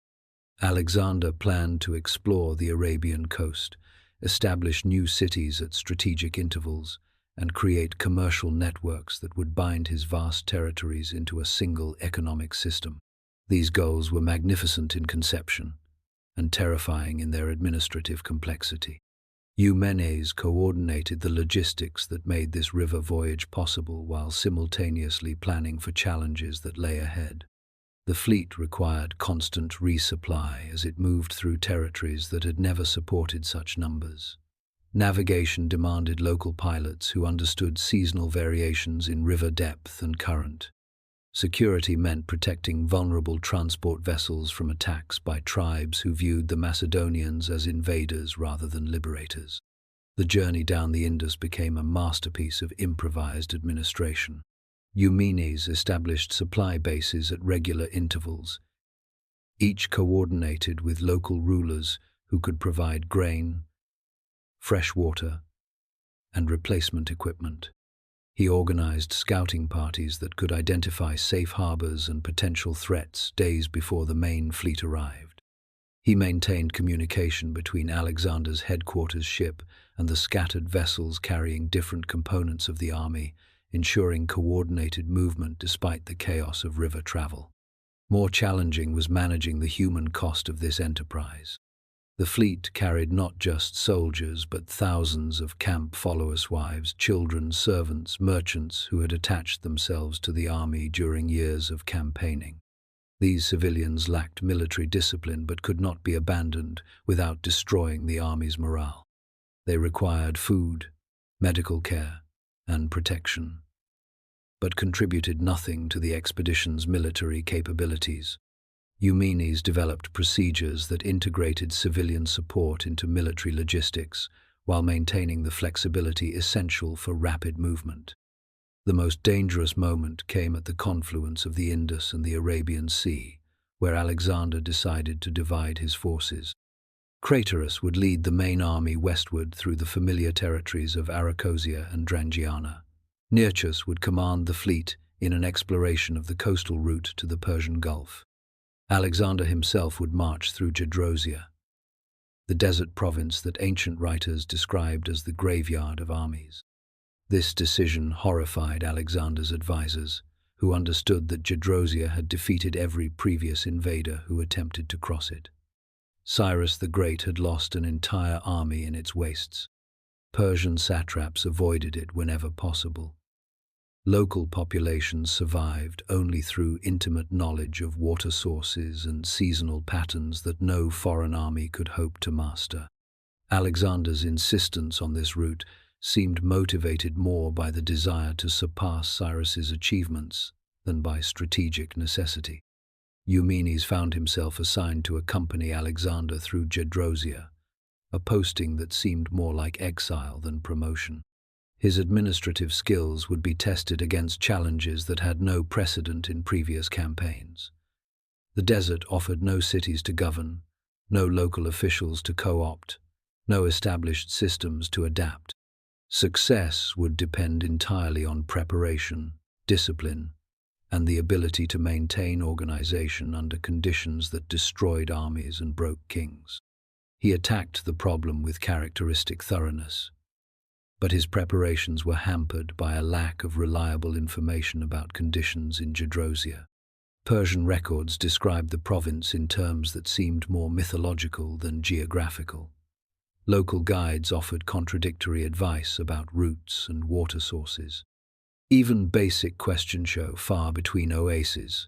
Alexander planned to explore the Arabian coast, establish new cities at strategic intervals, and create commercial networks that would bind his vast territories into a single economic system. These goals were magnificent in conception and terrifying in their administrative complexity. Eumenes coordinated the logistics that made this river voyage possible while simultaneously planning for challenges that lay ahead. The fleet required constant resupply as it moved through territories that had never supported such numbers. Navigation demanded local pilots who understood seasonal variations in river depth and current. Security meant protecting vulnerable transport vessels from attacks by tribes who viewed the Macedonians as invaders rather than liberators. The journey down the Indus became a masterpiece of improvised administration. Eumenes established supply bases at regular intervals, each coordinated with local rulers who could provide grain, fresh water, and replacement equipment. He organized scouting parties that could identify safe harbors and potential threats days before the main fleet arrived. He maintained communication between Alexander's headquarters ship and the scattered vessels carrying different components of the army, ensuring coordinated movement despite the chaos of river travel. More challenging was managing the human cost of this enterprise. The fleet carried not just soldiers, but thousands of camp followers' wives, children, servants, merchants who had attached themselves to the army during years of campaigning. These civilians lacked military discipline but could not be abandoned without destroying the army's morale. They required food, medical care, and protection, but contributed nothing to the expedition's military capabilities. Eumenes developed procedures that integrated civilian support into military logistics while maintaining the flexibility essential for rapid movement. The most dangerous moment came at the confluence of the Indus and the Arabian Sea, where Alexander decided to divide his forces. Craterus would lead the main army westward through the familiar territories of Arachosia and Drangiana. Nearchus would command the fleet in an exploration of the coastal route to the Persian Gulf. Alexander himself would march through Gedrosia, the desert province that ancient writers described as the graveyard of armies. This decision horrified Alexander's advisors, who understood that Gedrosia had defeated every previous invader who attempted to cross it. Cyrus the Great had lost an entire army in its wastes. Persian satraps avoided it whenever possible. Local populations survived only through intimate knowledge of water sources and seasonal patterns that no foreign army could hope to master. Alexander's insistence on this route seemed motivated more by the desire to surpass Cyrus's achievements than by strategic necessity. Eumenes found himself assigned to accompany Alexander through Gedrosia, a posting that seemed more like exile than promotion. His administrative skills would be tested against challenges that had no precedent in previous campaigns. The desert offered no cities to govern, no local officials to co-opt, no established systems to adapt. Success would depend entirely on preparation, discipline, and the ability to maintain organization under conditions that destroyed armies and broke kings. He attacked the problem with characteristic thoroughness, but his preparations were hampered by a lack of reliable information about conditions in Gedrosia. Persian records described the province in terms that seemed more mythological than geographical. Local guides offered contradictory advice about routes and water sources. Even basic questions show far between oases.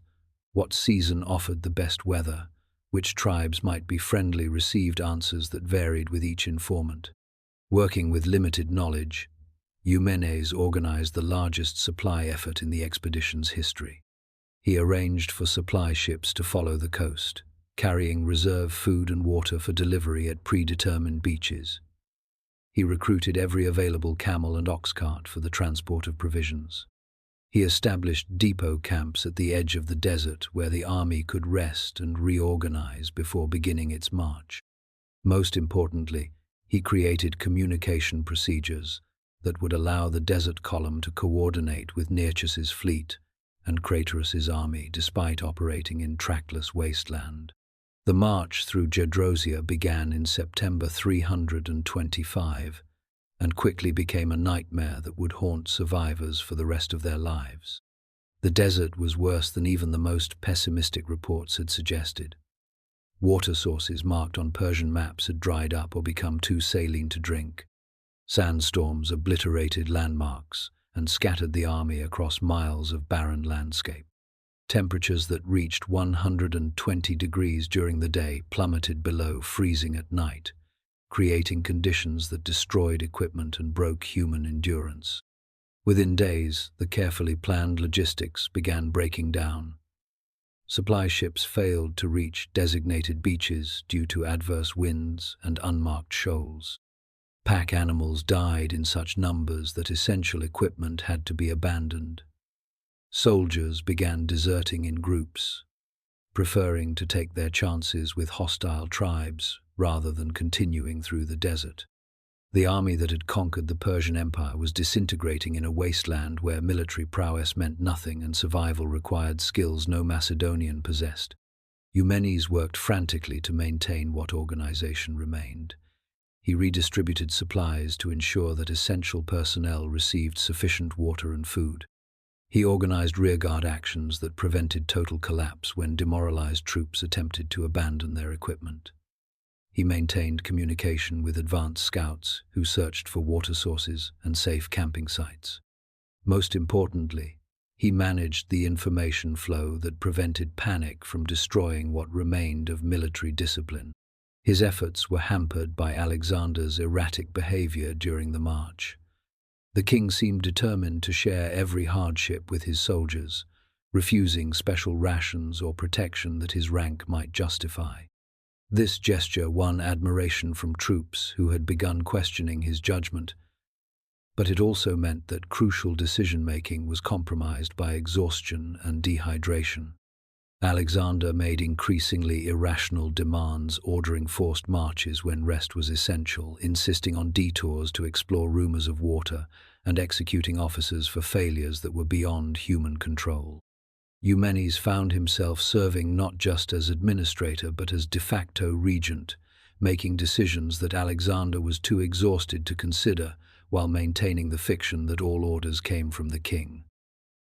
What season offered the best weather? Which tribes might be friendly received answers that varied with each informant. Working with limited knowledge, Eumenes organized the largest supply effort in the expedition's history. He arranged for supply ships to follow the coast, carrying reserve food and water for delivery at predetermined beaches. He recruited every available camel and ox cart for the transport of provisions. He established depot camps at the edge of the desert where the army could rest and reorganize before beginning its march. Most importantly, he created communication procedures that would allow the desert column to coordinate with Nearchus's fleet and Craterus's army despite operating in trackless wasteland. The march through Gedrosia began in September 325 and quickly became a nightmare that would haunt survivors for the rest of their lives. The desert was worse than even the most pessimistic reports had suggested. Water sources marked on Persian maps had dried up or become too saline to drink. Sandstorms obliterated landmarks and scattered the army across miles of barren landscape. Temperatures that reached 120 degrees during the day plummeted below freezing at night, creating conditions that destroyed equipment and broke human endurance. Within days, the carefully planned logistics began breaking down. Supply ships failed to reach designated beaches due to adverse winds and unmarked shoals. Pack animals died in such numbers that essential equipment had to be abandoned. Soldiers began deserting in groups, preferring to take their chances with hostile tribes rather than continuing through the desert. The army that had conquered the Persian Empire was disintegrating in a wasteland where military prowess meant nothing and survival required skills no Macedonian possessed. Eumenes worked frantically to maintain what organization remained. He redistributed supplies to ensure that essential personnel received sufficient water and food. He organized rearguard actions that prevented total collapse when demoralized troops attempted to abandon their equipment. He maintained communication with advanced scouts who searched for water sources and safe camping sites. Most importantly, he managed the information flow that prevented panic from destroying what remained of military discipline. His efforts were hampered by Alexander's erratic behavior during the march. The king seemed determined to share every hardship with his soldiers, refusing special rations or protection that his rank might justify. This gesture won admiration from troops who had begun questioning his judgment, but it also meant that crucial decision-making was compromised by exhaustion and dehydration. Alexander made increasingly irrational demands, ordering forced marches when rest was essential, insisting on detours to explore rumors of water, and executing officers for failures that were beyond human control. Eumenes found himself serving not just as administrator but as de facto regent, making decisions that Alexander was too exhausted to consider while maintaining the fiction that all orders came from the king.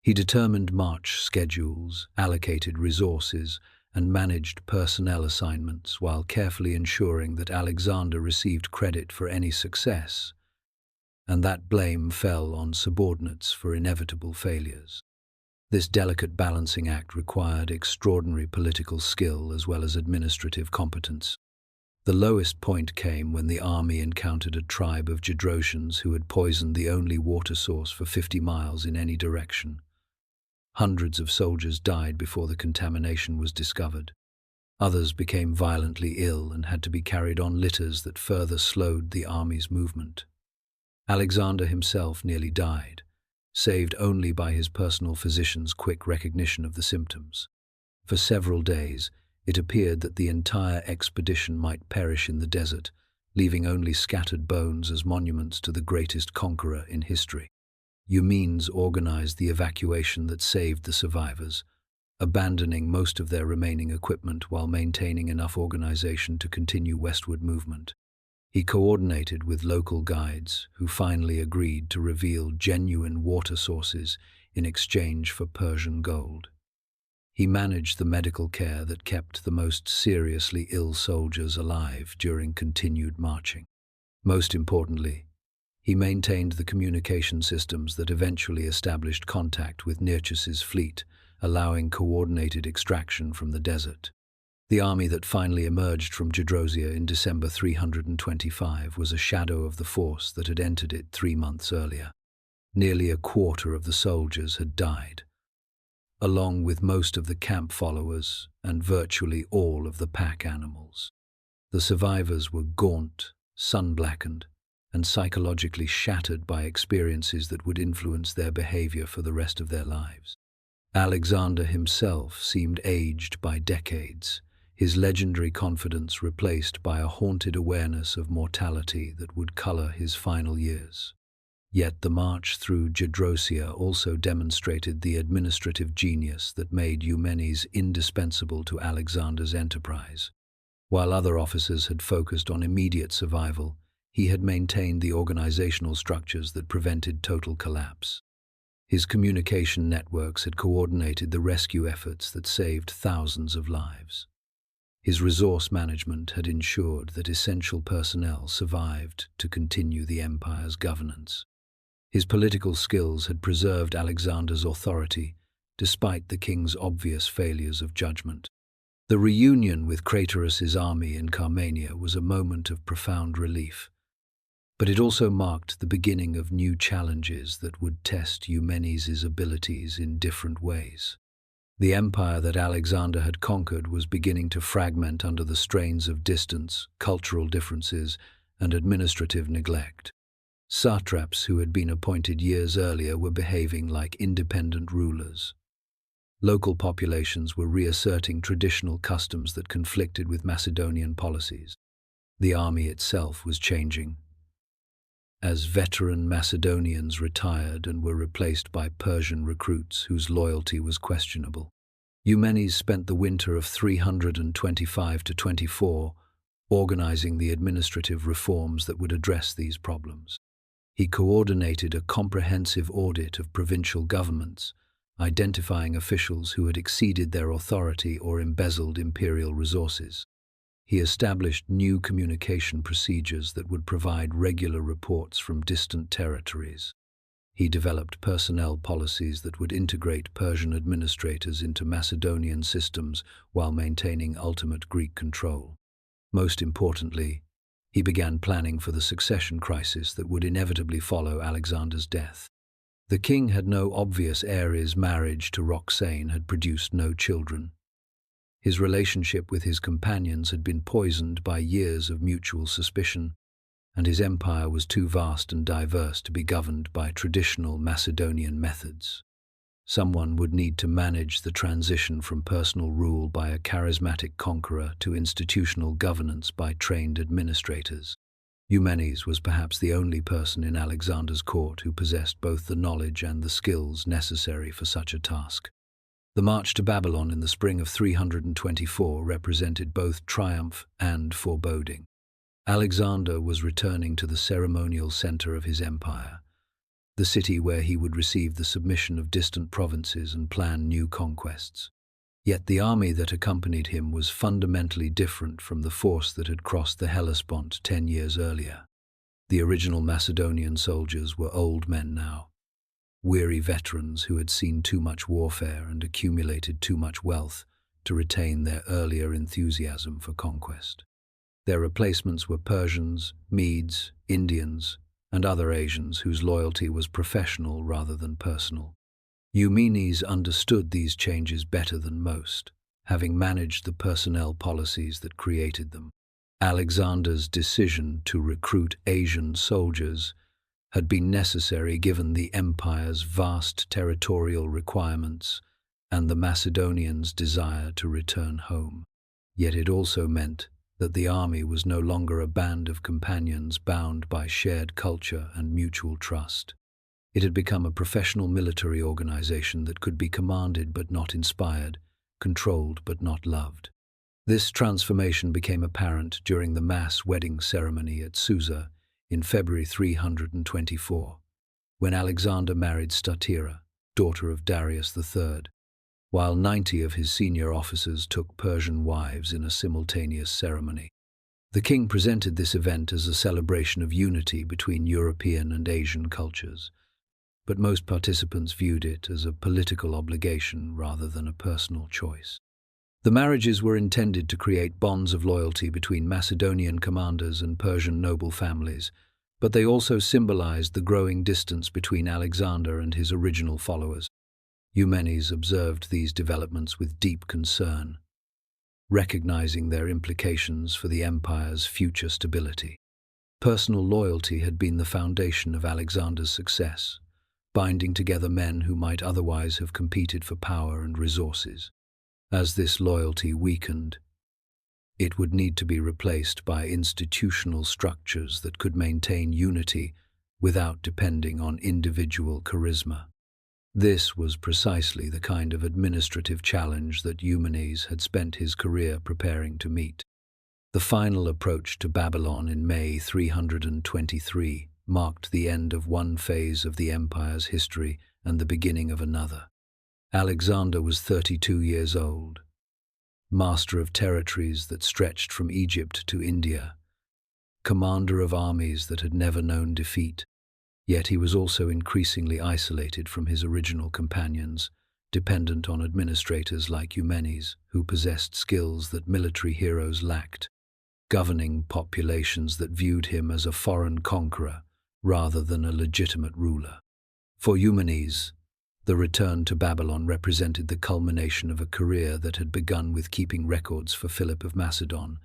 He determined march schedules, allocated resources, and managed personnel assignments while carefully ensuring that Alexander received credit for any success, and that blame fell on subordinates for inevitable failures. This delicate balancing act required extraordinary political skill as well as administrative competence. The lowest point came when the army encountered a tribe of Gedrosians who had poisoned the only water source for 50 miles in any direction. Hundreds of soldiers died before the contamination was discovered. Others became violently ill and had to be carried on litters that further slowed the army's movement. Alexander himself nearly died, saved only by his personal physician's quick recognition of the symptoms. For several days, it appeared that the entire expedition might perish in the desert, leaving only scattered bones as monuments to the greatest conqueror in history. Eumenes organized the evacuation that saved the survivors, abandoning most of their remaining equipment while maintaining enough organization to continue westward movement. He coordinated with local guides who finally agreed to reveal genuine water sources in exchange for Persian gold. He managed the medical care that kept the most seriously ill soldiers alive during continued marching. Most importantly, he maintained the communication systems that eventually established contact with Nearchus's fleet, allowing coordinated extraction from the desert. The army that finally emerged from Gedrosia in December 325 was a shadow of the force that had entered it 3 months earlier. Nearly a quarter of the soldiers had died, along with most of the camp followers and virtually all of the pack animals. The survivors were gaunt, sun-blackened, and psychologically shattered by experiences that would influence their behavior for the rest of their lives. Alexander himself seemed aged by decades, his legendary confidence replaced by a haunted awareness of mortality that would color his final years. Yet the march through Gedrosia also demonstrated the administrative genius that made Eumenes indispensable to Alexander's enterprise. While other officers had focused on immediate survival, he had maintained the organizational structures that prevented total collapse. His communication networks had coordinated the rescue efforts that saved thousands of lives. His resource management had ensured that essential personnel survived to continue the empire's governance. His political skills had preserved Alexander's authority, despite the king's obvious failures of judgment. The reunion with Craterus's army in Carmania was a moment of profound relief, but it also marked the beginning of new challenges that would test Eumenes' abilities in different ways. The empire that Alexander had conquered was beginning to fragment under the strains of distance, cultural differences, and administrative neglect. Satraps who had been appointed years earlier were behaving like independent rulers. Local populations were reasserting traditional customs that conflicted with Macedonian policies. The army itself was changing, as veteran Macedonians retired and were replaced by Persian recruits whose loyalty was questionable. Eumenes spent the winter of 325–24 organizing the administrative reforms that would address these problems. He coordinated a comprehensive audit of provincial governments, identifying officials who had exceeded their authority or embezzled imperial resources. He established new communication procedures that would provide regular reports from distant territories. He developed personnel policies that would integrate Persian administrators into Macedonian systems while maintaining ultimate Greek control. Most importantly, he began planning for the succession crisis that would inevitably follow Alexander's death. The king had no obvious heir. His marriage to Roxane had produced no children. His relationship with his companions had been poisoned by years of mutual suspicion, and his empire was too vast and diverse to be governed by traditional Macedonian methods. Someone would need to manage the transition from personal rule by a charismatic conqueror to institutional governance by trained administrators. Eumenes was perhaps the only person in Alexander's court who possessed both the knowledge and the skills necessary for such a task. The march to Babylon in the spring of 324 represented both triumph and foreboding. Alexander was returning to the ceremonial center of his empire, the city where he would receive the submission of distant provinces and plan new conquests. Yet the army that accompanied him was fundamentally different from the force that had crossed the Hellespont 10 years earlier. The original Macedonian soldiers were old men now, weary veterans who had seen too much warfare and accumulated too much wealth to retain their earlier enthusiasm for conquest. Their replacements were Persians, Medes, Indians, and other Asians whose loyalty was professional rather than personal. Eumenes understood these changes better than most, having managed the personnel policies that created them. Alexander's decision to recruit Asian soldiers had been necessary given the empire's vast territorial requirements and the Macedonians' desire to return home. Yet it also meant that the army was no longer a band of companions bound by shared culture and mutual trust. It had become a professional military organization that could be commanded but not inspired, controlled but not loved. This transformation became apparent during the mass wedding ceremony at Susa in February 324, when Alexander married Statira, daughter of Darius III, while 90 of his senior officers took Persian wives in a simultaneous ceremony. The king presented this event as a celebration of unity between European and Asian cultures, but most participants viewed it as a political obligation rather than a personal choice. The marriages were intended to create bonds of loyalty between Macedonian commanders and Persian noble families, but they also symbolized the growing distance between Alexander and his original followers. Eumenes observed these developments with deep concern, recognizing their implications for the empire's future stability. Personal loyalty had been the foundation of Alexander's success, binding together men who might otherwise have competed for power and resources. As this loyalty weakened, it would need to be replaced by institutional structures that could maintain unity without depending on individual charisma. This was precisely the kind of administrative challenge that Eumenes had spent his career preparing to meet. The final approach to Babylon in May 323 marked the end of one phase of the empire's history and the beginning of another. Alexander was 32 years old, master of territories that stretched from Egypt to India, commander of armies that had never known defeat. Yet he was also increasingly isolated from his original companions, dependent on administrators like Eumenes, who possessed skills that military heroes lacked, governing populations that viewed him as a foreign conqueror rather than a legitimate ruler. For Eumenes, the return to Babylon represented the culmination of a career that had begun with keeping records for Philip of Macedon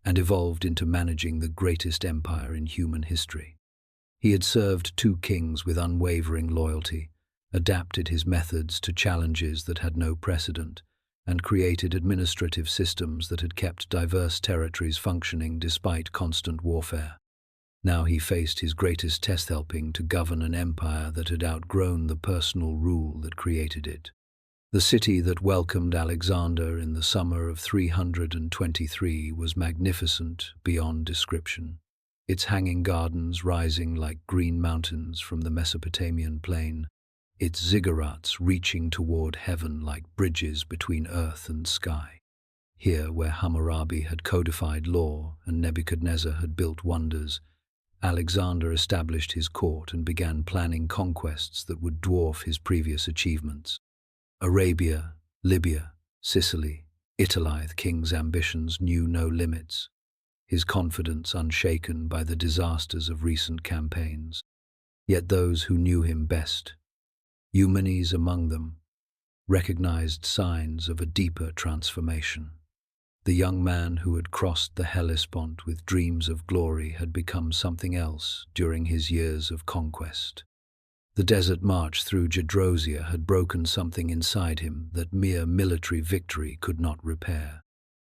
and evolved into managing the greatest empire in human history. He had served two kings with unwavering loyalty, adapted his methods to challenges that had no precedent, and created administrative systems that had kept diverse territories functioning despite constant warfare. Now he faced his greatest test, helping to govern an empire that had outgrown the personal rule that created it. The city that welcomed Alexander in the summer of 323 was magnificent beyond description, its hanging gardens rising like green mountains from the Mesopotamian plain, its ziggurats reaching toward heaven like bridges between earth and sky. Here, where Hammurabi had codified law and Nebuchadnezzar had built wonders, Alexander established his court and began planning conquests that would dwarf his previous achievements. Arabia, Libya, Sicily, Italy, the king's ambitions knew no limits, his confidence unshaken by the disasters of recent campaigns. Yet those who knew him best, Eumenes among them, recognized signs of a deeper transformation. The young man who had crossed the Hellespont with dreams of glory had become something else during his years of conquest. The desert march through Gedrosia had broken something inside him that mere military victory could not repair.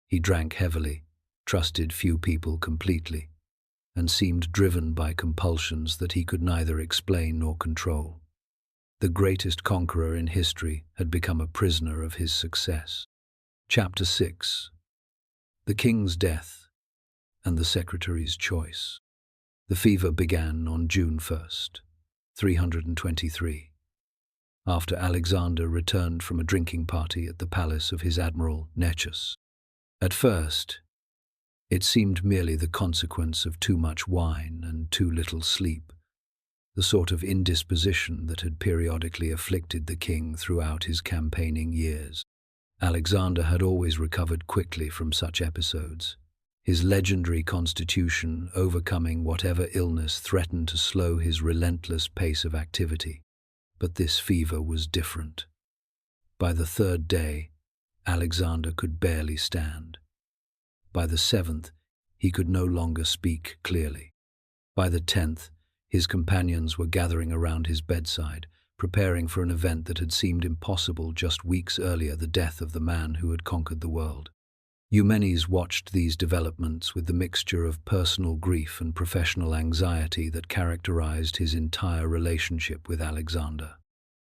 He drank heavily, trusted few people completely, and seemed driven by compulsions that he could neither explain nor control. The greatest conqueror in history had become a prisoner of his success. Chapter 6. The King's Death and the Secretary's Choice. The fever began on June 1st, 323, after Alexander returned from a drinking party at the palace of his admiral Nechus. At first, it seemed merely the consequence of too much wine and too little sleep, the sort of indisposition that had periodically afflicted the king throughout his campaigning years. Alexander had always recovered quickly from such episodes, his legendary constitution overcoming whatever illness threatened to slow his relentless pace of activity. But this fever was different. By the third day, Alexander could barely stand. By the seventh, he could no longer speak clearly. By the 10th, his companions were gathering around his bedside, preparing for an event that had seemed impossible just weeks earlier, the death of the man who had conquered the world. Eumenes watched these developments with the mixture of personal grief and professional anxiety that characterized his entire relationship with Alexander.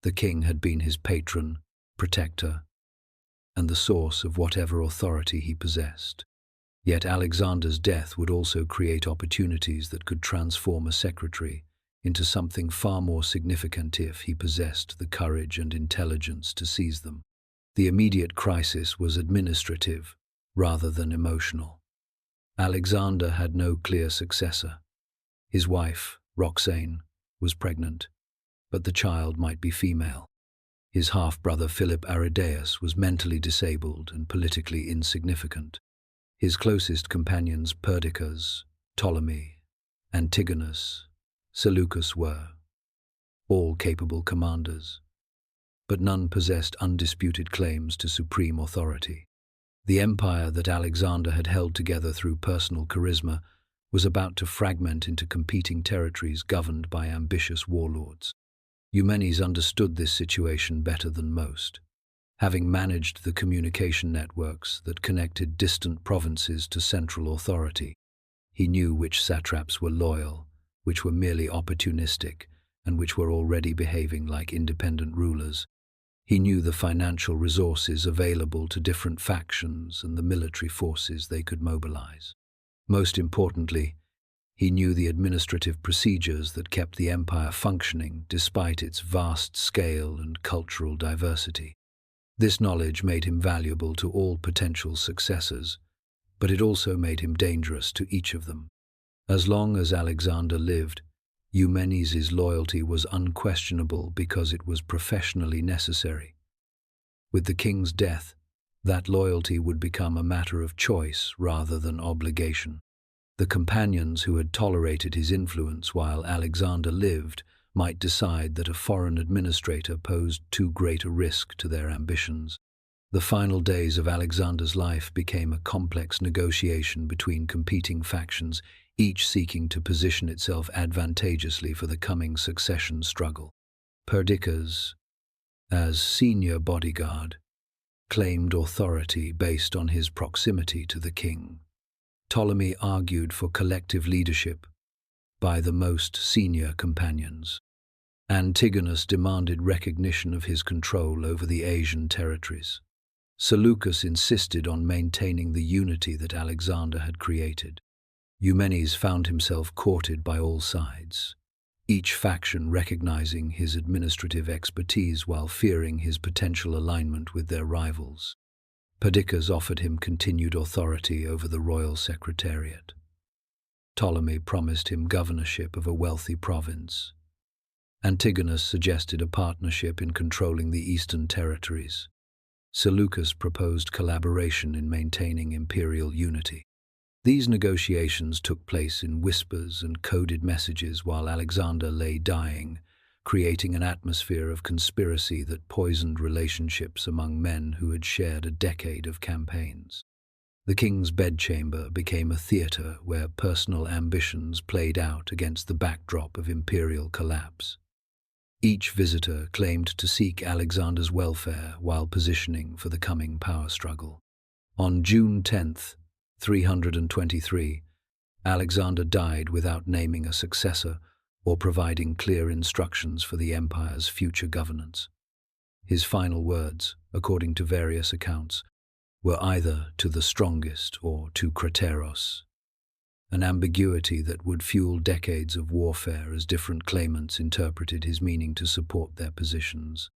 The king had been his patron, protector, and the source of whatever authority he possessed. Yet Alexander's death would also create opportunities that could transform a secretary into something far more significant if he possessed the courage and intelligence to seize them. The immediate crisis was administrative rather than emotional. Alexander had no clear successor. His wife, Roxane, was pregnant, but the child might be female. His half-brother Philip Aridaeus was mentally disabled and politically insignificant. His closest companions Perdiccas, Ptolemy, Antigonus, Seleucus were all capable commanders, but none possessed undisputed claims to supreme authority. The empire that Alexander had held together through personal charisma was about to fragment into competing territories governed by ambitious warlords. Eumenes understood this situation better than most. Having managed the communication networks that connected distant provinces to central authority, he knew which satraps were loyal, which were merely opportunistic, and which were already behaving like independent rulers. He knew the financial resources available to different factions and the military forces they could mobilize. Most importantly, he knew the administrative procedures that kept the empire functioning despite its vast scale and cultural diversity. This knowledge made him valuable to all potential successors, but it also made him dangerous to each of them. As long as Alexander lived, Eumenes' loyalty was unquestionable because it was professionally necessary. With the king's death, that loyalty would become a matter of choice rather than obligation. The companions who had tolerated his influence while Alexander lived might decide that a foreign administrator posed too great a risk to their ambitions. The final days of Alexander's life became a complex negotiation between competing factions, each seeking to position itself advantageously for the coming succession struggle. Perdiccas, as senior bodyguard, claimed authority based on his proximity to the king. Ptolemy argued for collective leadership by the most senior companions. Antigonus demanded recognition of his control over the Asian territories. Seleucus insisted on maintaining the unity that Alexander had created. Eumenes found himself courted by all sides, each faction recognizing his administrative expertise while fearing his potential alignment with their rivals. Perdiccas offered him continued authority over the royal secretariat. Ptolemy promised him governorship of a wealthy province. Antigonus suggested a partnership in controlling the eastern territories. Seleucus proposed collaboration in maintaining imperial unity. These negotiations took place in whispers and coded messages while Alexander lay dying, creating an atmosphere of conspiracy that poisoned relationships among men who had shared a decade of campaigns. The king's bedchamber became a theater where personal ambitions played out against the backdrop of imperial collapse. Each visitor claimed to seek Alexander's welfare while positioning for the coming power struggle. On June 10th, 323, Alexander died without naming a successor or providing clear instructions for the empire's future governance. His final words, according to various accounts, were either "to the strongest" or "to Crateros," an ambiguity that would fuel decades of warfare as different claimants interpreted his meaning to support their positions.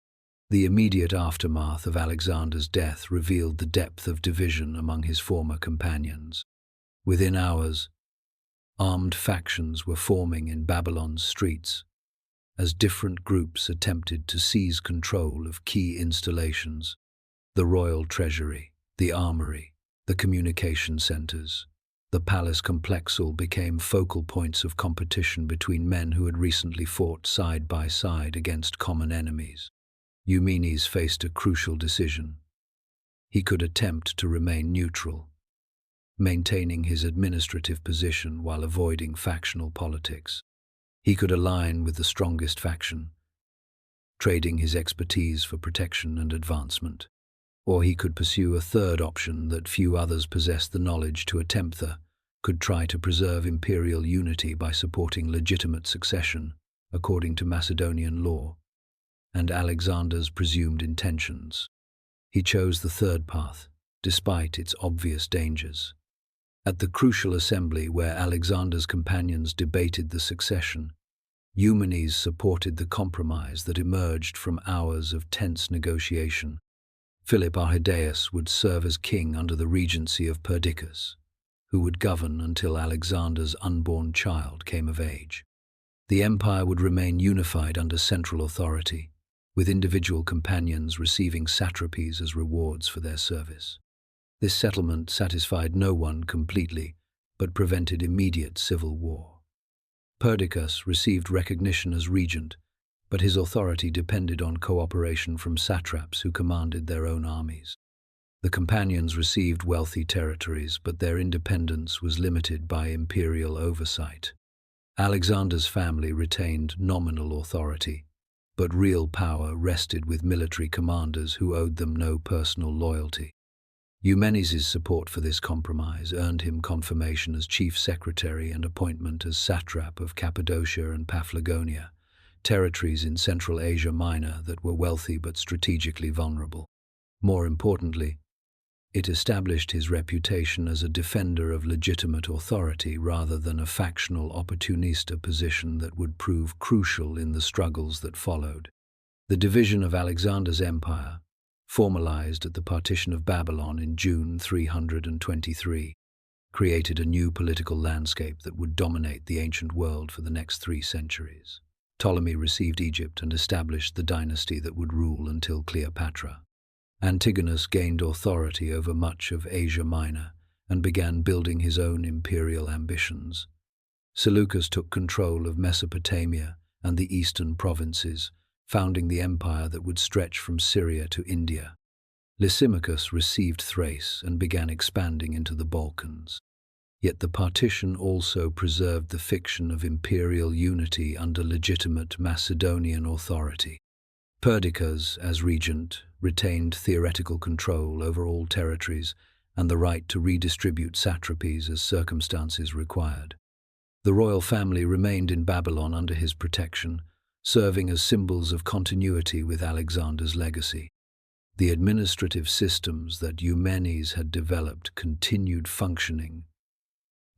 The immediate aftermath of Alexander's death revealed the depth of division among his former companions. Within hours, armed factions were forming in Babylon's streets, as different groups attempted to seize control of key installations: the royal treasury, the armory, the communication centers. The palace complex all became focal points of competition between men who had recently fought side by side against common enemies. Eumenes faced a crucial decision. He could attempt to remain neutral, maintaining his administrative position while avoiding factional politics. He could align with the strongest faction, trading his expertise for protection and advancement. Or he could pursue a third option that few others possessed the knowledge to attempt: could try to preserve imperial unity by supporting legitimate succession, according to Macedonian law, and Alexander's presumed intentions. He chose the third path, despite its obvious dangers. At the crucial assembly where Alexander's companions debated the succession, Eumenes supported the compromise that emerged from hours of tense negotiation. Philip Aridaeus would serve as king under the regency of Perdiccas. who would govern until Alexander's unborn child came of age. The empire would remain unified under central authority, with individual companions receiving satrapies as rewards for their service. This settlement satisfied no one completely, but prevented immediate civil war. Perdiccas received recognition as regent, but his authority depended on cooperation from satraps who commanded their own armies. The companions received wealthy territories, but their independence was limited by imperial oversight. Alexander's family retained nominal authority, but real power rested with military commanders who owed them no personal loyalty. Eumenes' support for this compromise earned him confirmation as chief secretary and appointment as satrap of Cappadocia and Paphlagonia, territories in Central Asia Minor that were wealthy but strategically vulnerable. More importantly, it established his reputation as a defender of legitimate authority rather than a factional opportunista position that would prove crucial in the struggles that followed. The division of Alexander's empire, formalized at the partition of Babylon in June 323, created a new political landscape that would dominate the ancient world for the next 3 centuries. Ptolemy received Egypt and established the dynasty that would rule until Cleopatra. Antigonus gained authority over much of Asia Minor and began building his own imperial ambitions. Seleucus took control of Mesopotamia and the eastern provinces, founding the empire that would stretch from Syria to India. Lysimachus received Thrace and began expanding into the Balkans. Yet the partition also preserved the fiction of imperial unity under legitimate Macedonian authority. Perdiccas, as regent, retained theoretical control over all territories and the right to redistribute satrapies as circumstances required. The royal family remained in Babylon under his protection, serving as symbols of continuity with Alexander's legacy. The administrative systems that Eumenes had developed continued functioning,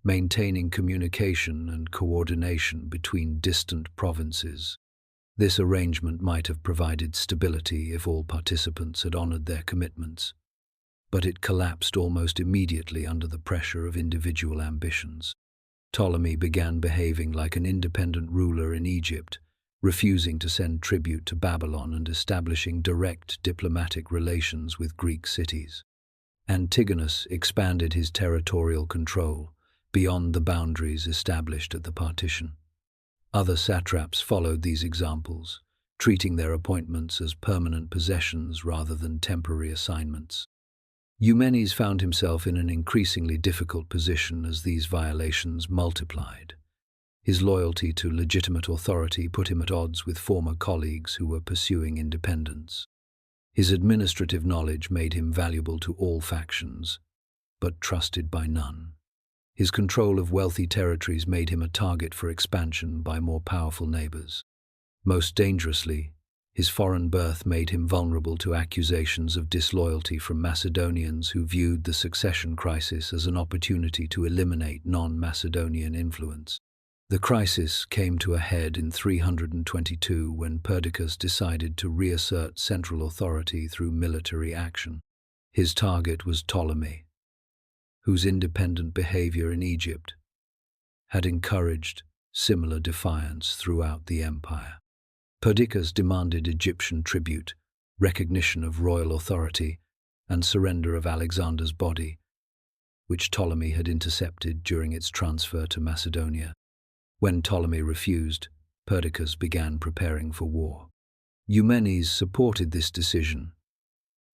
maintaining communication and coordination between distant provinces. This arrangement might have provided stability if all participants had honored their commitments, but it collapsed almost immediately under the pressure of individual ambitions. Ptolemy began behaving like an independent ruler in Egypt, refusing to send tribute to Babylon and establishing direct diplomatic relations with Greek cities. Antigonus expanded his territorial control beyond the boundaries established at the partition. Other satraps followed these examples, treating their appointments as permanent possessions rather than temporary assignments. Eumenes found himself in an increasingly difficult position as these violations multiplied. His loyalty to legitimate authority put him at odds with former colleagues who were pursuing independence. His administrative knowledge made him valuable to all factions, but trusted by none. His control of wealthy territories made him a target for expansion by more powerful neighbors. Most dangerously, his foreign birth made him vulnerable to accusations of disloyalty from Macedonians who viewed the succession crisis as an opportunity to eliminate non-Macedonian influence. The crisis came to a head in 322 when Perdiccas decided to reassert central authority through military action. His target was Ptolemy, whose independent behavior in Egypt had encouraged similar defiance throughout the empire. Perdiccas demanded Egyptian tribute, recognition of royal authority, and surrender of Alexander's body, which Ptolemy had intercepted during its transfer to Macedonia. When Ptolemy refused, Perdiccas began preparing for war. Eumenes supported this decision,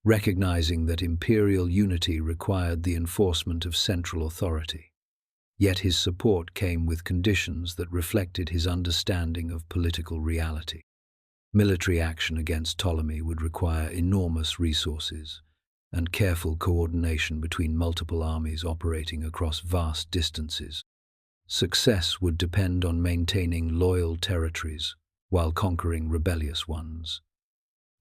recognizing that imperial unity required the enforcement of central authority. Yet his support came with conditions that reflected his understanding of political reality. Military action against Ptolemy would require enormous resources and careful coordination between multiple armies operating across vast distances. Success would depend on maintaining loyal territories while conquering rebellious ones,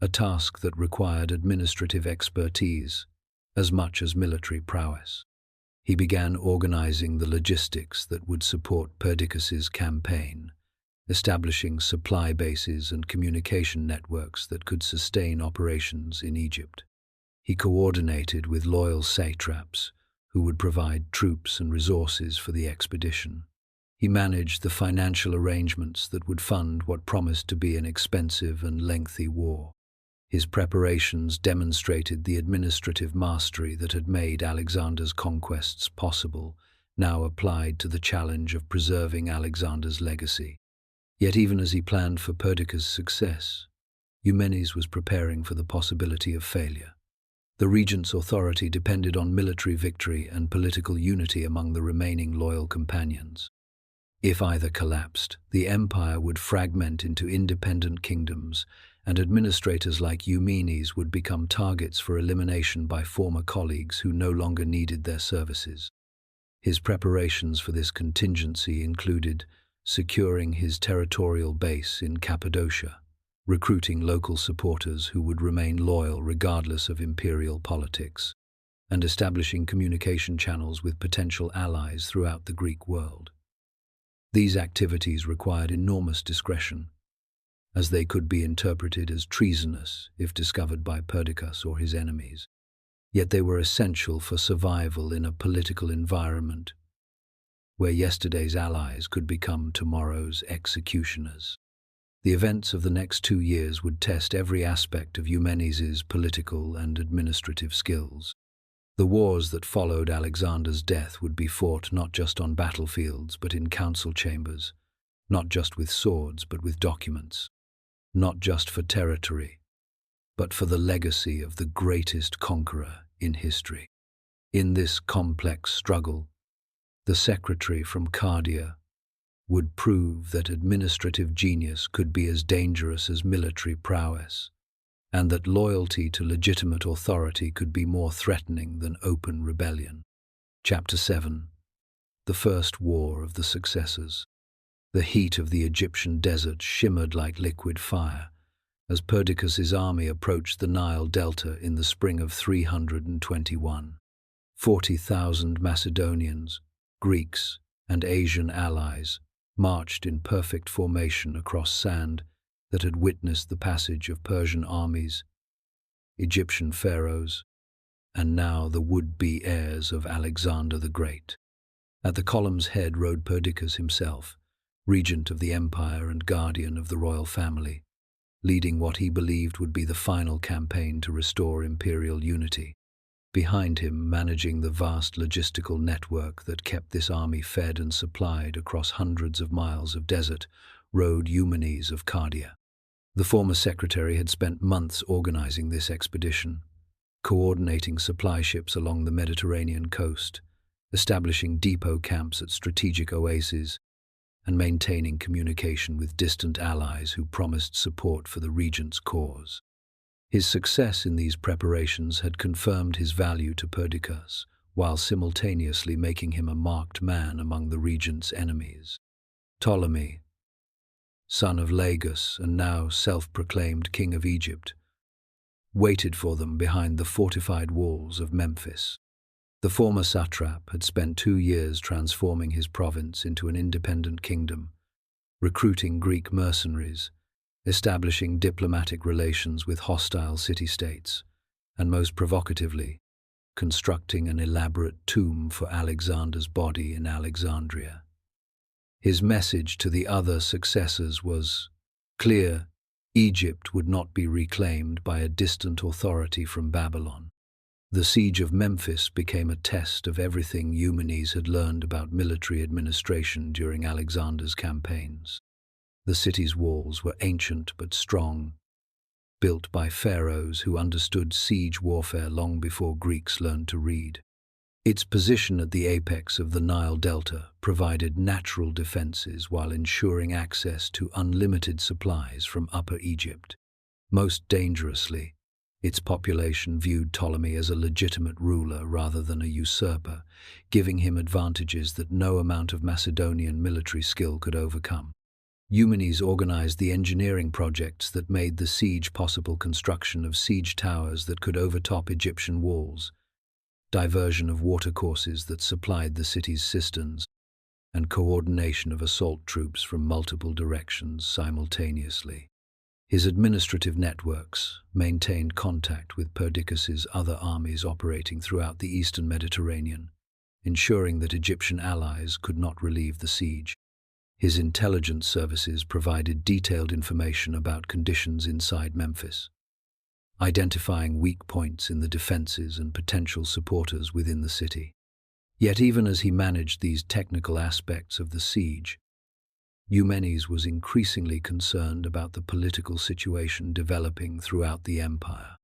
a task that required administrative expertise as much as military prowess. He began organizing the logistics that would support Perdiccas's campaign, establishing supply bases and communication networks that could sustain operations in Egypt. He coordinated with loyal satraps who would provide troops and resources for the expedition. He managed the financial arrangements that would fund what promised to be an expensive and lengthy war. His preparations demonstrated the administrative mastery that had made Alexander's conquests possible, now applied to the challenge of preserving Alexander's legacy. Yet even as he planned for Perdiccas' success, Eumenes was preparing for the possibility of failure. The regent's authority depended on military victory and political unity among the remaining loyal companions. If either collapsed, the empire would fragment into independent kingdoms, and administrators like Eumenes would become targets for elimination by former colleagues who no longer needed their services. His preparations for this contingency included securing his territorial base in Cappadocia, recruiting local supporters who would remain loyal regardless of imperial politics, and establishing communication channels with potential allies throughout the Greek world. These activities required enormous discretion, as they could be interpreted as treasonous if discovered by Perdiccas or his enemies. Yet they were essential for survival in a political environment where yesterday's allies could become tomorrow's executioners. The events of the next 2 years would test every aspect of Eumenes' political and administrative skills. The wars that followed Alexander's death would be fought not just on battlefields but in council chambers, not just with swords but with documents, not just for territory, but for the legacy of the greatest conqueror in history. In this complex struggle, the secretary from Cardia would prove that administrative genius could be as dangerous as military prowess, and that loyalty to legitimate authority could be more threatening than open rebellion. Chapter 7. The First War of the Successors. The heat of the Egyptian desert shimmered like liquid fire as Perdiccas' army approached the Nile Delta in the spring of 321. 40,000 Macedonians, Greeks, and Asian allies marched in perfect formation across sand that had witnessed the passage of Persian armies, Egyptian pharaohs, and now the would-be heirs of Alexander the Great. At the column's head rode Perdiccas himself, regent of the empire and guardian of the royal family, leading what he believed would be the final campaign to restore imperial unity. Behind him, managing the vast logistical network that kept this army fed and supplied across hundreds of miles of desert, rode Eumenes of Cardia. The former secretary had spent months organizing this expedition, coordinating supply ships along the Mediterranean coast, establishing depot camps at strategic oases, and maintaining communication with distant allies who promised support for the regent's cause. His success in these preparations had confirmed his value to Perdiccas, while simultaneously making him a marked man among the regent's enemies. Ptolemy, son of Lagus and now self-proclaimed king of Egypt, waited for them behind the fortified walls of Memphis. The former satrap had spent 2 years transforming his province into an independent kingdom, recruiting Greek mercenaries, establishing diplomatic relations with hostile city-states, and most provocatively, constructing an elaborate tomb for Alexander's body in Alexandria. His message to the other successors was clear: Egypt would not be reclaimed by a distant authority from Babylon. The siege of Memphis became a test of everything Eumenes had learned about military administration during Alexander's campaigns. The city's walls were ancient but strong, built by pharaohs who understood siege warfare long before Greeks learned to read. Its position at the apex of the Nile Delta provided natural defenses while ensuring access to unlimited supplies from Upper Egypt. Most dangerously, its population viewed Ptolemy as a legitimate ruler rather than a usurper, giving him advantages that no amount of Macedonian military skill could overcome. Eumenes organized the engineering projects that made the siege possible: construction of siege towers that could overtop Egyptian walls, diversion of watercourses that supplied the city's cisterns, and coordination of assault troops from multiple directions simultaneously. His administrative networks maintained contact with Perdiccas' other armies operating throughout the eastern Mediterranean, ensuring that Egyptian allies could not relieve the siege. His intelligence services provided detailed information about conditions inside Memphis, identifying weak points in the defenses and potential supporters within the city. Yet even as he managed these technical aspects of the siege, Eumenes was increasingly concerned about the political situation developing throughout the empire.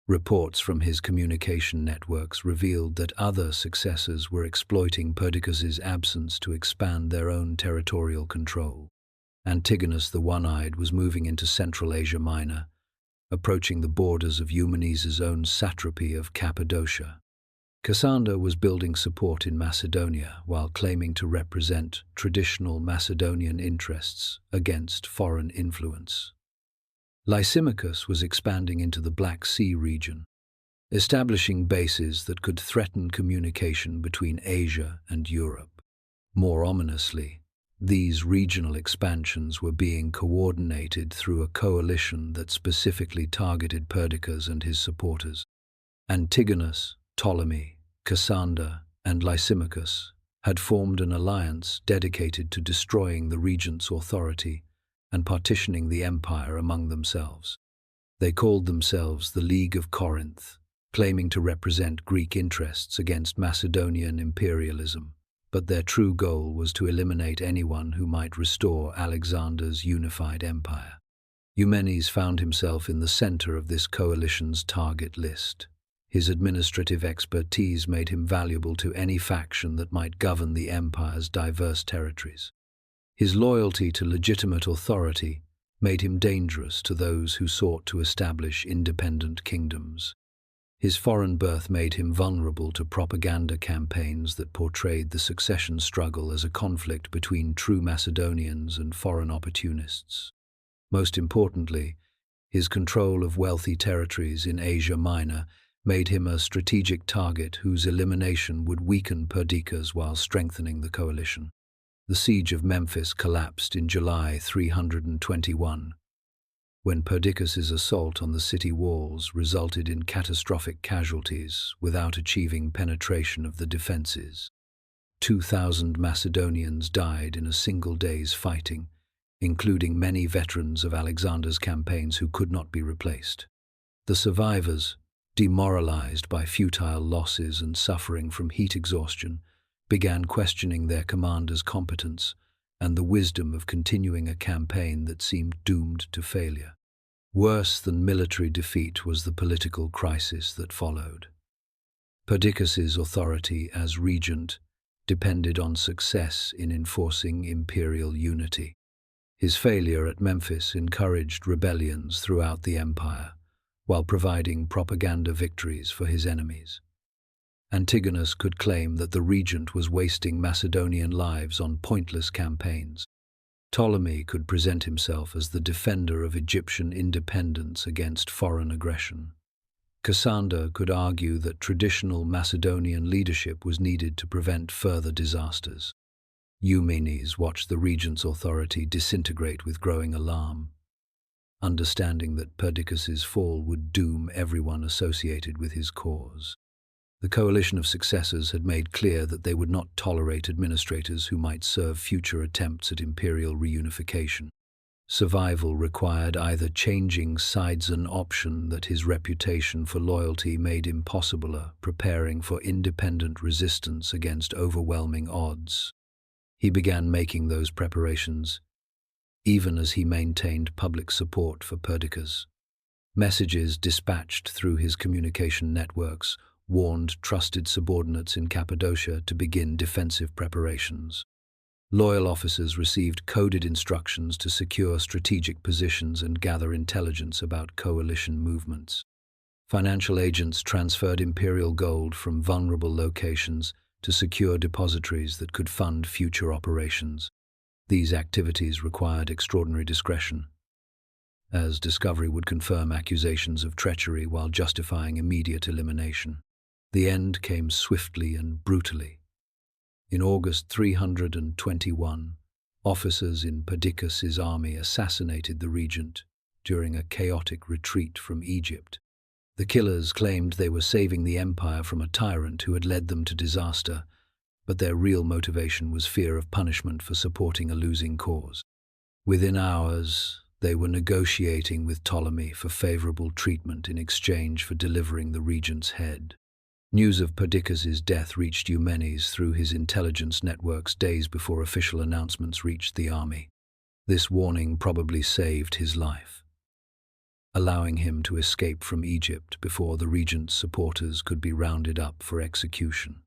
Reports from his communication networks revealed that other successors were exploiting Perdiccas's absence to expand their own territorial control. Antigonus the One-Eyed was moving into Central Asia Minor, approaching the borders of Eumenes's own satrapy of Cappadocia. Cassander was building support in Macedonia while claiming to represent traditional Macedonian interests against foreign influence. Lysimachus was expanding into the Black Sea region, establishing bases that could threaten communication between Asia and Europe. More ominously, these regional expansions were being coordinated through a coalition that specifically targeted Perdiccas and his supporters. Antigonus, Ptolemy, Cassander, and Lysimachus had formed an alliance dedicated to destroying the regent's authority and partitioning the empire among themselves. They called themselves the League of Corinth, claiming to represent Greek interests against Macedonian imperialism, but their true goal was to eliminate anyone who might restore Alexander's unified empire. Eumenes found himself in the center of this coalition's target list. His administrative expertise made him valuable to any faction that might govern the empire's diverse territories. His loyalty to legitimate authority made him dangerous to those who sought to establish independent kingdoms. His foreign birth made him vulnerable to propaganda campaigns that portrayed the succession struggle as a conflict between true Macedonians and foreign opportunists. Most importantly, his control of wealthy territories in Asia Minor made him a strategic target whose elimination would weaken Perdiccas while strengthening the coalition. The siege of Memphis collapsed in July 321, when Perdiccas's assault on the city walls resulted in catastrophic casualties without achieving penetration of the defenses. 2,000 Macedonians died in a single day's fighting, including many veterans of Alexander's campaigns who could not be replaced. The survivors, demoralized by futile losses and suffering from heat exhaustion, began questioning their commander's competence and the wisdom of continuing a campaign that seemed doomed to failure. Worse than military defeat was the political crisis that followed. Perdiccas's authority as regent depended on success in enforcing imperial unity. His failure at Memphis encouraged rebellions throughout the empire, while providing propaganda victories for his enemies. Antigonus could claim that the regent was wasting Macedonian lives on pointless campaigns. Ptolemy could present himself as the defender of Egyptian independence against foreign aggression. Cassander could argue that traditional Macedonian leadership was needed to prevent further disasters. Eumenes watched the regent's authority disintegrate with growing alarm, understanding that Perdiccas's fall would doom everyone associated with his cause. The coalition of successors had made clear that they would not tolerate administrators who might serve future attempts at imperial reunification. Survival required either changing sides, an option that his reputation for loyalty made impossible, or preparing for independent resistance against overwhelming odds. He began making those preparations, even as he maintained public support for Perdiccas. Messages dispatched through his communication networks warned trusted subordinates in Cappadocia to begin defensive preparations. Loyal officers received coded instructions to secure strategic positions and gather intelligence about coalition movements. Financial agents transferred imperial gold from vulnerable locations to secure depositories that could fund future operations. These activities required extraordinary discretion, as discovery would confirm accusations of treachery while justifying immediate elimination. The end came swiftly and brutally. In August 321, officers in Perdiccas's army assassinated the regent during a chaotic retreat from Egypt. The killers claimed they were saving the empire from a tyrant who had led them to disaster, but their real motivation was fear of punishment for supporting a losing cause. Within hours, they were negotiating with Ptolemy for favorable treatment in exchange for delivering the regent's head. News of Perdiccas's death reached Eumenes through his intelligence networks days before official announcements reached the army. This warning probably saved his life, allowing him to escape from Egypt before the regent's supporters could be rounded up for execution.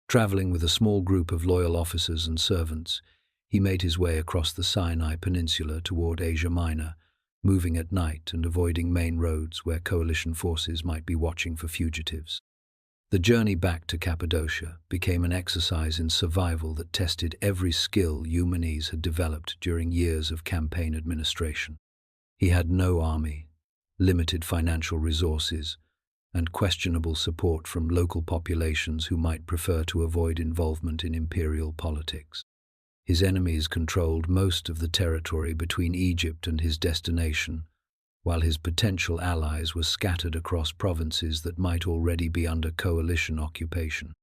Traveling with a small group of loyal officers and servants, he made his way across the Sinai Peninsula toward Asia Minor, moving at night and avoiding main roads where coalition forces might be watching for fugitives. The journey back to Cappadocia became an exercise in survival that tested every skill Eumenes had developed during years of campaign administration. He had no army, limited financial resources, and questionable support from local populations who might prefer to avoid involvement in imperial politics. His enemies controlled most of the territory between Egypt and his destination, while his potential allies were scattered across provinces that might already be under coalition occupation.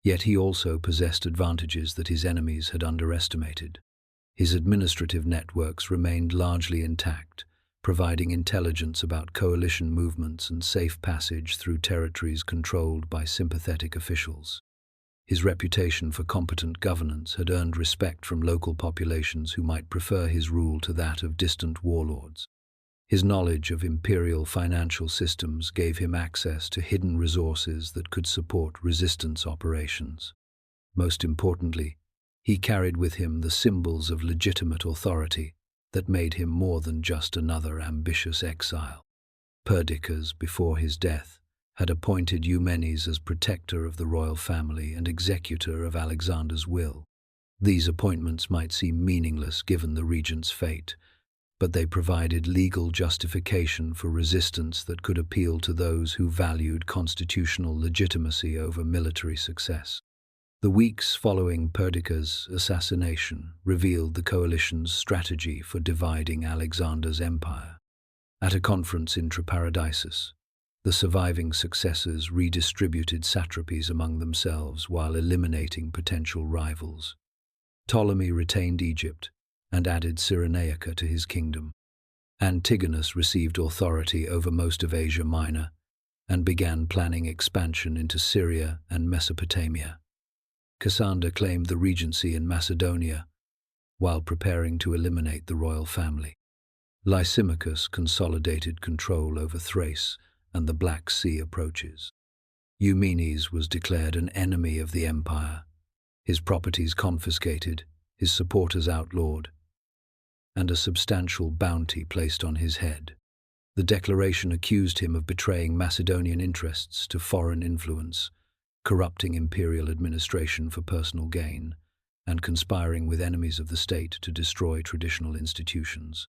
Yet he also possessed advantages that his enemies had underestimated. His administrative networks remained largely intact, providing intelligence about coalition movements and safe passage through territories controlled by sympathetic officials. His reputation for competent governance had earned respect from local populations who might prefer his rule to that of distant warlords. His knowledge of imperial financial systems gave him access to hidden resources that could support resistance operations. Most importantly, he carried with him the symbols of legitimate authority that made him more than just another ambitious exile. Perdiccas, before his death, had appointed Eumenes as protector of the royal family and executor of Alexander's will. These appointments might seem meaningless given the regent's fate, but they provided legal justification for resistance that could appeal to those who valued constitutional legitimacy over military success. The weeks following Perdiccas' assassination revealed the coalition's strategy for dividing Alexander's empire. At a conference in Triparadisus, the surviving successors redistributed satrapies among themselves while eliminating potential rivals. Ptolemy retained Egypt and added Cyrenaica to his kingdom. Antigonus received authority over most of Asia Minor and began planning expansion into Syria and Mesopotamia. Cassander claimed the regency in Macedonia while preparing to eliminate the royal family. Lysimachus consolidated control over Thrace and the Black Sea approaches. Eumenes was declared an enemy of the empire, his properties confiscated, his supporters outlawed, and a substantial bounty placed on his head. The declaration accused him of betraying Macedonian interests to foreign influence, corrupting imperial administration for personal gain, and conspiring with enemies of the state to destroy traditional institutions.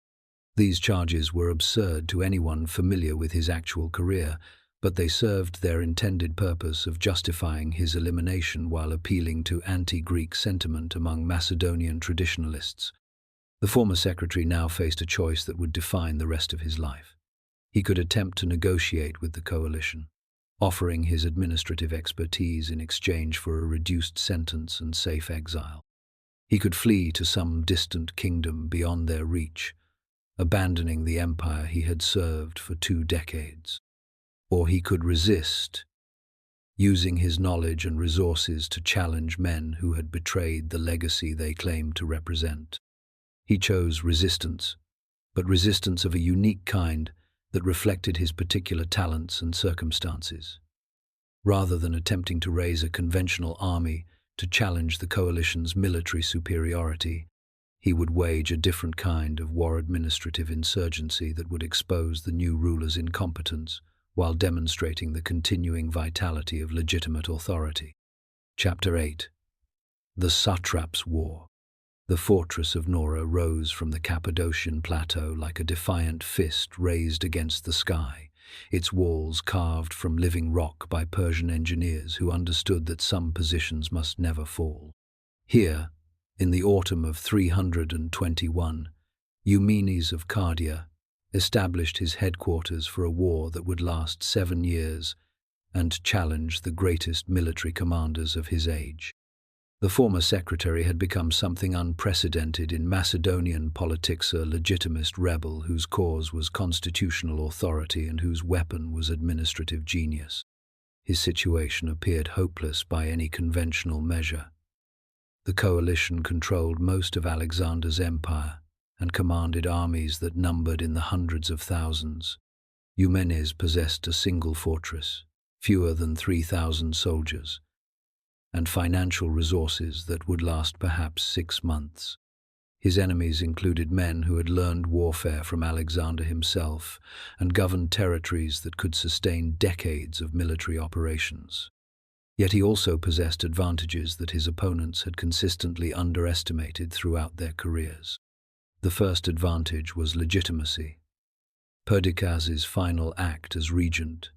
These charges were absurd to anyone familiar with his actual career, but they served their intended purpose of justifying his elimination while appealing to anti-Greek sentiment among Macedonian traditionalists. The former secretary now faced a choice that would define the rest of his life. He could attempt to negotiate with the coalition, offering his administrative expertise in exchange for a reduced sentence and safe exile. He could flee to some distant kingdom beyond their reach, abandoning the empire he had served for 2 decades. Or he could resist, using his knowledge and resources to challenge men who had betrayed the legacy they claimed to represent. He chose resistance, but resistance of a unique kind that reflected his particular talents and circumstances. Rather than attempting to raise a conventional army to challenge the coalition's military superiority, he would wage a different kind of war administrative insurgency that would expose the new ruler's incompetence while demonstrating the continuing vitality of legitimate authority. Chapter 8. The Satraps' War. The fortress of Nora rose from the Cappadocian plateau like a defiant fist raised against the sky, its walls carved from living rock by Persian engineers who understood that some positions must never fall. Here, in the autumn of 321, Eumenes of Cardia established his headquarters for a war that would last 7 years and challenge the greatest military commanders of his age. The former secretary had become something unprecedented in Macedonian politics, a legitimist rebel whose cause was constitutional authority and whose weapon was administrative genius. His situation appeared hopeless by any conventional measure. The coalition controlled most of Alexander's empire and commanded armies that numbered in the hundreds of thousands. Eumenes possessed a single fortress, fewer than 3,000 soldiers, and financial resources that would last perhaps 6 months. His enemies included men who had learned warfare from Alexander himself and governed territories that could sustain decades of military operations. Yet he also possessed advantages that his opponents had consistently underestimated throughout their careers. The first advantage was legitimacy. Perdiccas's final act as regent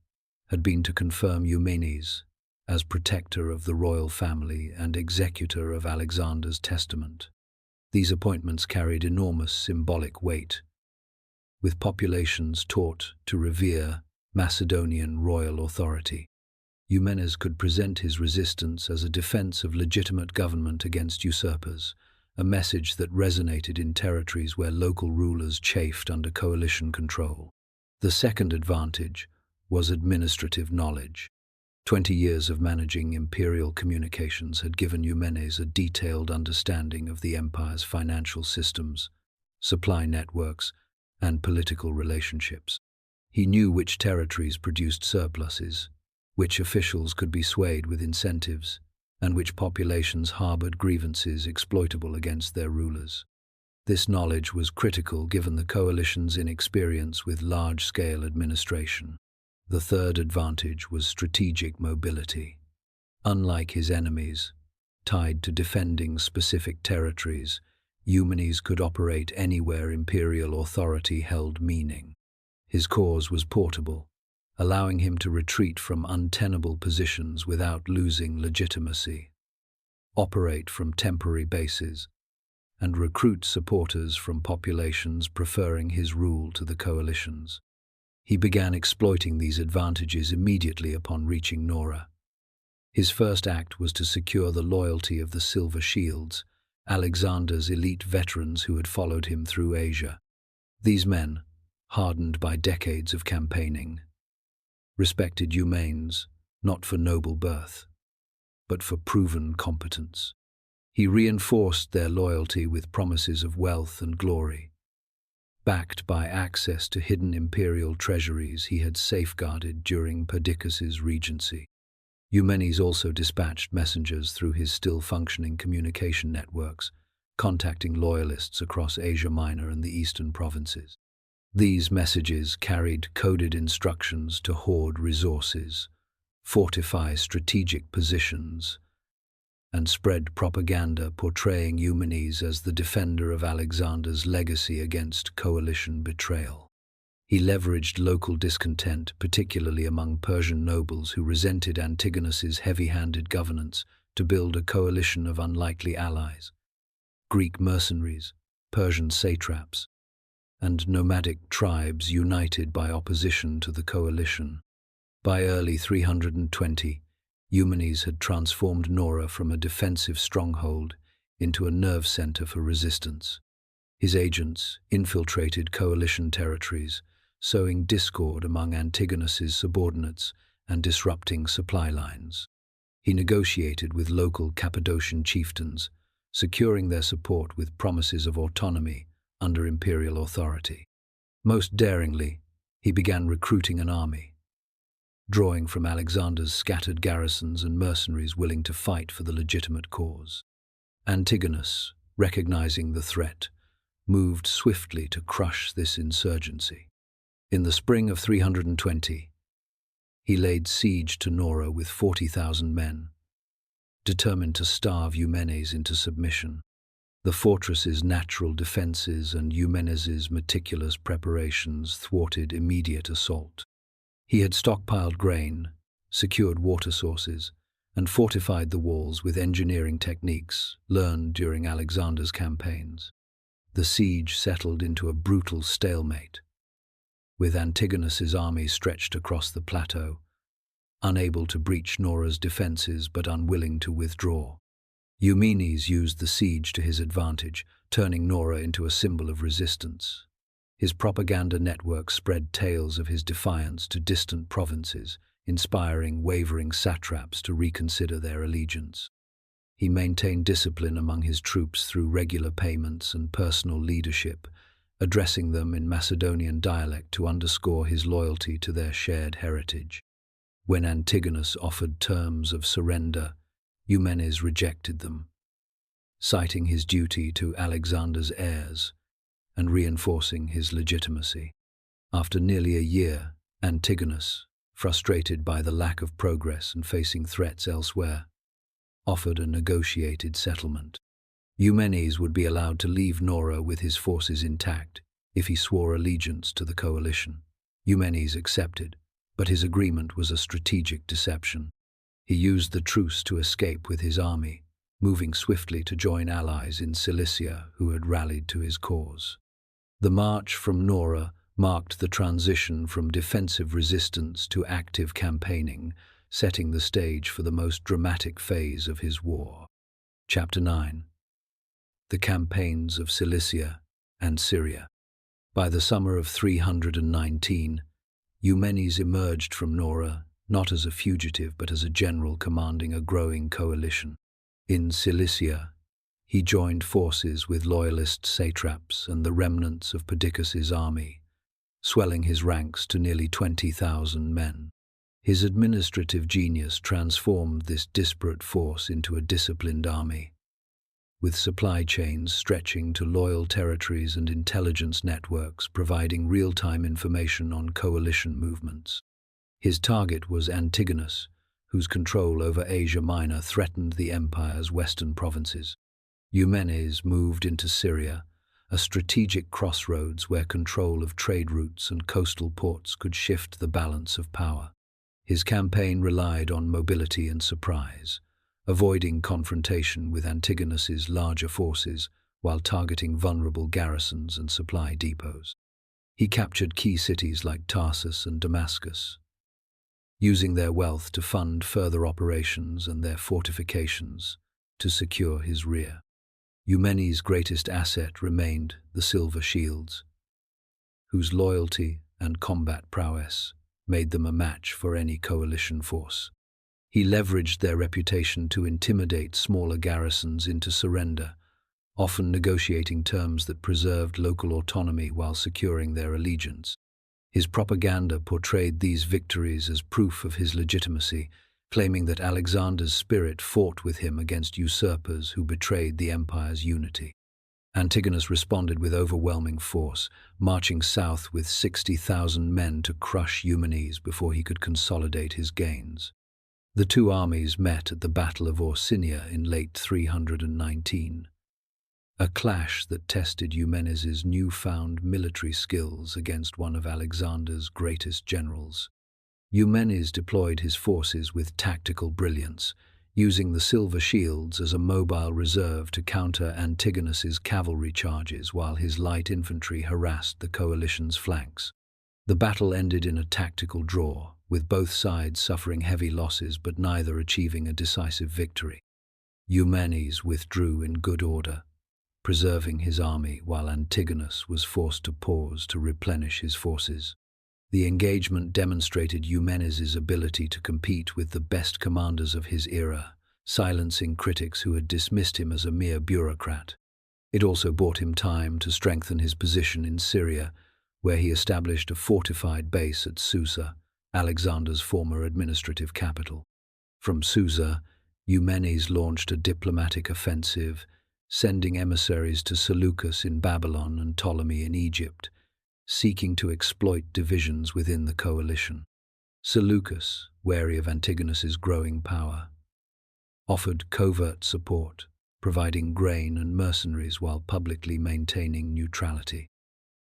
had been to confirm Eumenes as protector of the royal family and executor of Alexander's testament. These appointments carried enormous symbolic weight, with populations taught to revere Macedonian royal authority. Eumenes could present his resistance as a defense of legitimate government against usurpers, a message that resonated in territories where local rulers chafed under coalition control. The second advantage was administrative knowledge. 20 years of managing imperial communications had given Eumenes a detailed understanding of the empire's financial systems, supply networks, and political relationships. He knew which territories produced surpluses, which officials could be swayed with incentives, and which populations harbored grievances exploitable against their rulers. This knowledge was critical given the coalition's inexperience with large-scale administration. The third advantage was strategic mobility. Unlike his enemies, tied to defending specific territories, Eumenes could operate anywhere imperial authority held meaning. His cause was portable, allowing him to retreat from untenable positions without losing legitimacy, operate from temporary bases, and recruit supporters from populations preferring his rule to the coalition's. He began exploiting these advantages immediately upon reaching Nora. His first act was to secure the loyalty of the Silver Shields, Alexander's elite veterans who had followed him through Asia. These men, hardened by decades of campaigning, respected Eumenes not for noble birth, but for proven competence. He reinforced their loyalty with promises of wealth and glory, backed by access to hidden imperial treasuries he had safeguarded during Perdiccas's regency. Eumenes also dispatched messengers through his still-functioning communication networks, contacting loyalists across Asia Minor and the eastern provinces. These messages carried coded instructions to hoard resources, fortify strategic positions, and spread propaganda portraying Eumenes as the defender of Alexander's legacy against coalition betrayal. He leveraged local discontent, particularly among Persian nobles who resented Antigonus's heavy-handed governance, to build a coalition of unlikely allies: Greek mercenaries, Persian satraps, and nomadic tribes united by opposition to the coalition. By early 320, Eumenes had transformed Nora from a defensive stronghold into a nerve center for resistance. His agents infiltrated coalition territories, sowing discord among Antigonus's subordinates and disrupting supply lines. He negotiated with local Cappadocian chieftains, securing their support with promises of autonomy under imperial authority. Most daringly, he began recruiting an army, drawing from Alexander's scattered garrisons and mercenaries willing to fight for the legitimate cause. Antigonus, recognizing the threat, moved swiftly to crush this insurgency. In the spring of 320, he laid siege to Nora with 40,000 men, determined to starve Eumenes into submission. The fortress's natural defenses and Eumenes's meticulous preparations thwarted immediate assault. He had stockpiled grain, secured water sources, and fortified the walls with engineering techniques learned during Alexander's campaigns. The siege settled into a brutal stalemate, with Antigonus's army stretched across the plateau, unable to breach Nora's defenses but unwilling to withdraw. Eumenes used the siege to his advantage, turning Nora into a symbol of resistance. His propaganda network spread tales of his defiance to distant provinces, inspiring wavering satraps to reconsider their allegiance. He maintained discipline among his troops through regular payments and personal leadership, addressing them in Macedonian dialect to underscore his loyalty to their shared heritage. When Antigonus offered terms of surrender, Eumenes rejected them, citing his duty to Alexander's heirs and reinforcing his legitimacy. After nearly a year, Antigonus, frustrated by the lack of progress and facing threats elsewhere, offered a negotiated settlement. Eumenes would be allowed to leave Nora with his forces intact if he swore allegiance to the coalition. Eumenes accepted, but his agreement was a strategic deception. He used the truce to escape with his army, moving swiftly to join allies in Cilicia who had rallied to his cause. The march from Nora marked the transition from defensive resistance to active campaigning, setting the stage for the most dramatic phase of his war. Chapter 9. The Campaigns of Cilicia and Syria. By the summer of 319, Eumenes emerged from Nora not as a fugitive but as a general commanding a growing coalition. In Cilicia, he joined forces with loyalist satraps and the remnants of Perdiccas's army, swelling his ranks to nearly 20,000 men. His administrative genius transformed this disparate force into a disciplined army, with supply chains stretching to loyal territories and intelligence networks providing real-time information on coalition movements. His target was Antigonus, whose control over Asia Minor threatened the empire's western provinces. Eumenes moved into Syria, a strategic crossroads where control of trade routes and coastal ports could shift the balance of power. His campaign relied on mobility and surprise, avoiding confrontation with Antigonus's larger forces while targeting vulnerable garrisons and supply depots. He captured key cities like Tarsus and Damascus, using their wealth to fund further operations and their fortifications to secure his rear. Eumenes' greatest asset remained the silver shields, whose loyalty and combat prowess made them a match for any coalition force. He leveraged their reputation to intimidate smaller garrisons into surrender, often negotiating terms that preserved local autonomy while securing their allegiance. His propaganda portrayed these victories as proof of his legitimacy, claiming that Alexander's spirit fought with him against usurpers who betrayed the empire's unity. Antigonus responded with overwhelming force, marching south with 60,000 men to crush Eumenes before he could consolidate his gains. The two armies met at the Battle of Orsinia in late 319, a clash that tested Eumenes' newfound military skills against one of Alexander's greatest generals. Eumenes deployed his forces with tactical brilliance, using the silver shields as a mobile reserve to counter Antigonus's cavalry charges while his light infantry harassed the coalition's flanks. The battle ended in a tactical draw, with both sides suffering heavy losses but neither achieving a decisive victory. Eumenes withdrew in good order, preserving his army while Antigonus was forced to pause to replenish his forces. The engagement demonstrated Eumenes' ability to compete with the best commanders of his era, silencing critics who had dismissed him as a mere bureaucrat. It also bought him time to strengthen his position in Syria, where he established a fortified base at Susa, Alexander's former administrative capital. From Susa, Eumenes launched a diplomatic offensive, sending emissaries to Seleucus in Babylon and Ptolemy in Egypt, seeking to exploit divisions within the coalition. Seleucus, wary of Antigonus's growing power, offered covert support, providing grain and mercenaries while publicly maintaining neutrality.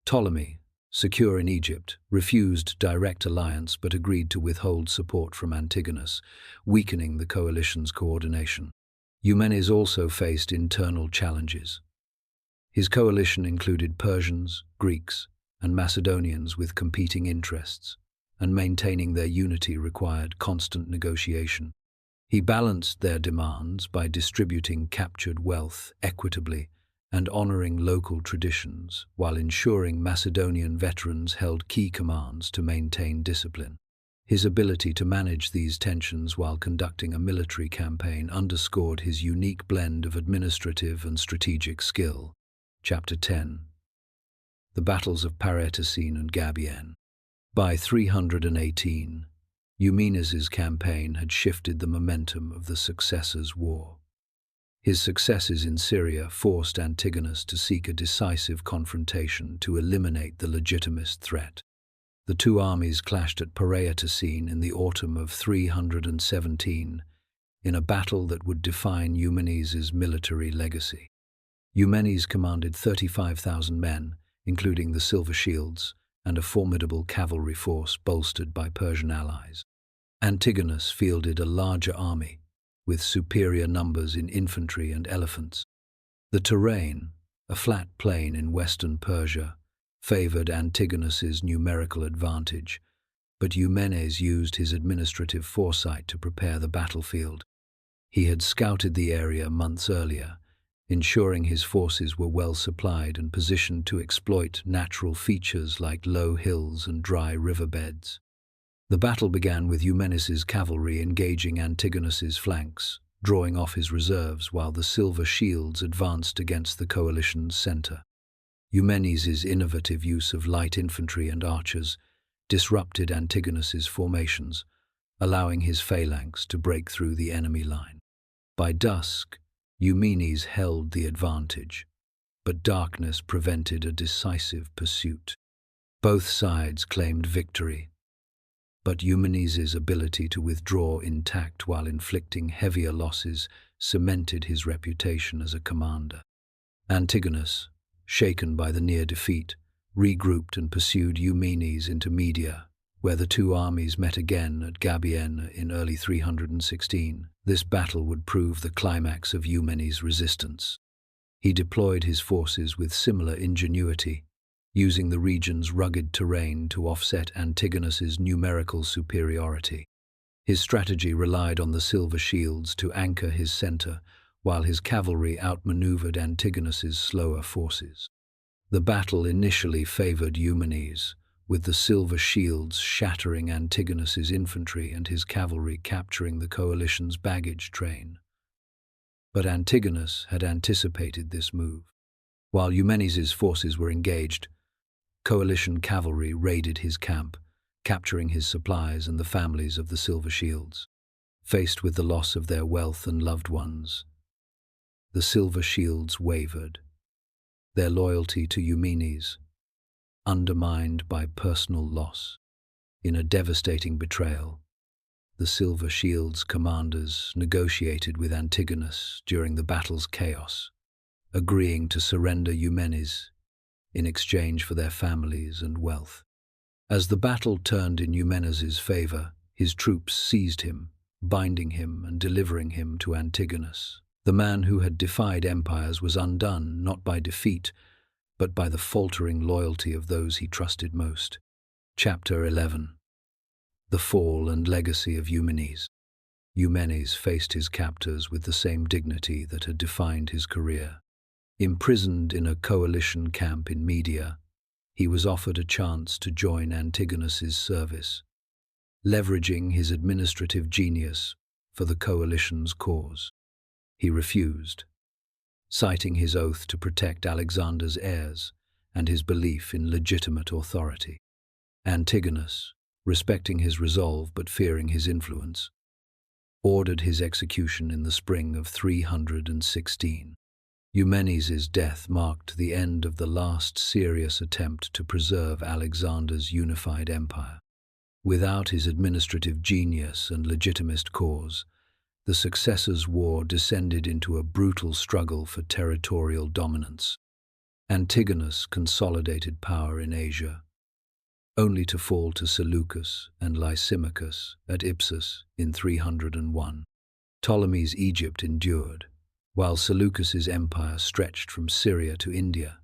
Ptolemy, secure in Egypt, refused direct alliance but agreed to withhold support from Antigonus, weakening the coalition's coordination. Eumenes also faced internal challenges. His coalition included Persians, Greeks, and Macedonians with competing interests, and maintaining their unity required constant negotiation. He balanced their demands by distributing captured wealth equitably and honoring local traditions, while ensuring Macedonian veterans held key commands to maintain discipline. His ability to manage these tensions while conducting a military campaign underscored his unique blend of administrative and strategic skill. Chapter 10. The Battles of Paretacene and Gabiene. By 318, Eumenes' campaign had shifted the momentum of the Successors' War. His successes in Syria forced Antigonus to seek a decisive confrontation to eliminate the legitimist threat. The two armies clashed at Paretacene in the autumn of 317, in a battle that would define Eumenes' military legacy. Eumenes commanded 35,000 men, including the Silver Shields, and a formidable cavalry force bolstered by Persian allies. Antigonus fielded a larger army, with superior numbers in infantry and elephants. The terrain, a flat plain in western Persia, favored Antigonus's numerical advantage, but Eumenes used his administrative foresight to prepare the battlefield. He had scouted the area months earlier, ensuring his forces were well supplied and positioned to exploit natural features like low hills and dry riverbeds. The battle began with Eumenes' cavalry engaging Antigonus's flanks, drawing off his reserves while the Silver Shields advanced against the coalition's center. Eumenes' innovative use of light infantry and archers disrupted Antigonus's formations, allowing his phalanx to break through the enemy line. By dusk, Eumenes held the advantage, but darkness prevented a decisive pursuit. Both sides claimed victory, but Eumenes' ability to withdraw intact while inflicting heavier losses cemented his reputation as a commander. Antigonus, shaken by the near defeat, regrouped and pursued Eumenes into Media, where the two armies met again at Gabiene in early 316. This battle would prove the climax of Eumenes' resistance. He deployed his forces with similar ingenuity, using the region's rugged terrain to offset Antigonus's numerical superiority. His strategy relied on the Silver Shields to anchor his center, while his cavalry outmaneuvered Antigonus's slower forces. The battle initially favored Eumenes, with the Silver Shields shattering Antigonus's infantry and his cavalry capturing the coalition's baggage train. But Antigonus had anticipated this move. While Eumenes' forces were engaged, coalition cavalry raided his camp, capturing his supplies and the families of the Silver Shields. Faced with the loss of their wealth and loved ones, the Silver Shields wavered, their loyalty to Eumenes undermined by personal loss. In a devastating betrayal, the Silver Shields' commanders negotiated with Antigonus during the battle's chaos, agreeing to surrender Eumenes in exchange for their families and wealth. As the battle turned in Eumenes' favor, his troops seized him, binding him and delivering him to Antigonus. The man who had defied empires was undone not by defeat, but by the faltering loyalty of those he trusted most. Chapter 11. The Fall and Legacy of Eumenes. Eumenes faced his captors with the same dignity that had defined his career. Imprisoned in a coalition camp in Media, he was offered a chance to join Antigonus's service, leveraging his administrative genius for the coalition's cause. He refused, citing his oath to protect Alexander's heirs and his belief in legitimate authority. Antigonus, respecting his resolve but fearing his influence, ordered his execution in the spring of 316. Eumenes' death marked the end of the last serious attempt to preserve Alexander's unified empire. Without his administrative genius and legitimist cause, the Successors' War descended into a brutal struggle for territorial dominance. Antigonus consolidated power in Asia, only to fall to Seleucus and Lysimachus at Ipsus in 301. Ptolemy's Egypt endured, while Seleucus's empire stretched from Syria to India,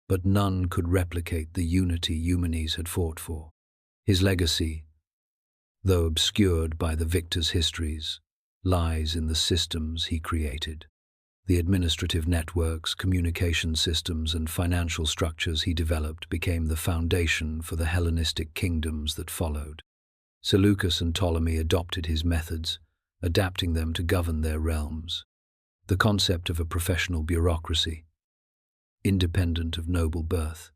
but none could replicate the unity Eumenes had fought for. His legacy, though obscured by the victors' histories, lies in the systems he created. The administrative networks, communication systems, and financial structures he developed became the foundation for the Hellenistic kingdoms that followed. Seleucus and Ptolemy adopted his methods, adapting them to govern their realms. The concept of a professional bureaucracy, independent of noble birth,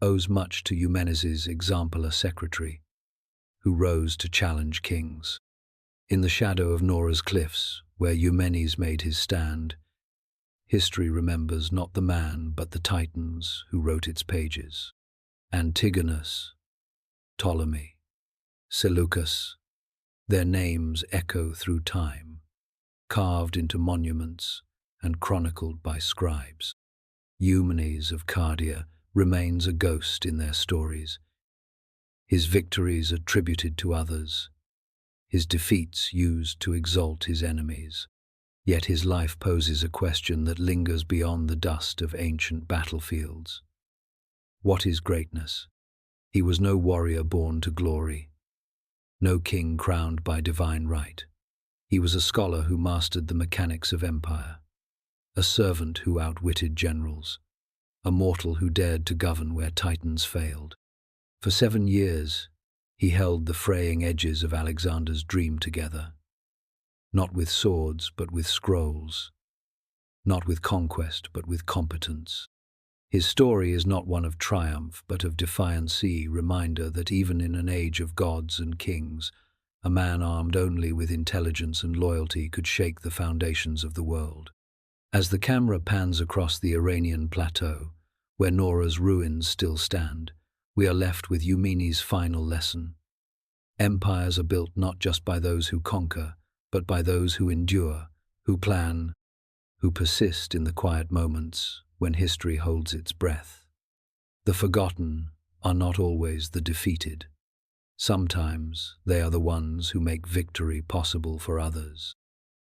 owes much to Eumenes' exemplar secretary, who rose to challenge kings. In the shadow of Nora's cliffs, where Eumenes made his stand, history remembers not the man but the titans who wrote its pages. Antigonus, Ptolemy, Seleucus, their names echo through time, carved into monuments and chronicled by scribes. Eumenes of Cardia remains a ghost in their stories, his victories attributed to others, his defeats used to exalt his enemies. Yet his life poses a question that lingers beyond the dust of ancient battlefields. What is greatness? He was no warrior born to glory, no king crowned by divine right. He was a scholar who mastered the mechanics of empire, a servant who outwitted generals, a mortal who dared to govern where titans failed. For 7 years, he held the fraying edges of Alexander's dream together, not with swords but with scrolls, not with conquest but with competence. His story is not one of triumph but of defiance, a reminder that even in an age of gods and kings, a man armed only with intelligence and loyalty could shake the foundations of the world. As the camera pans across the Iranian plateau, where Nora's ruins still stand, we are left with Eumenes' final lesson. Empires are built not just by those who conquer, but by those who endure, who plan, who persist in the quiet moments when history holds its breath. The forgotten are not always the defeated. Sometimes they are the ones who make victory possible for others.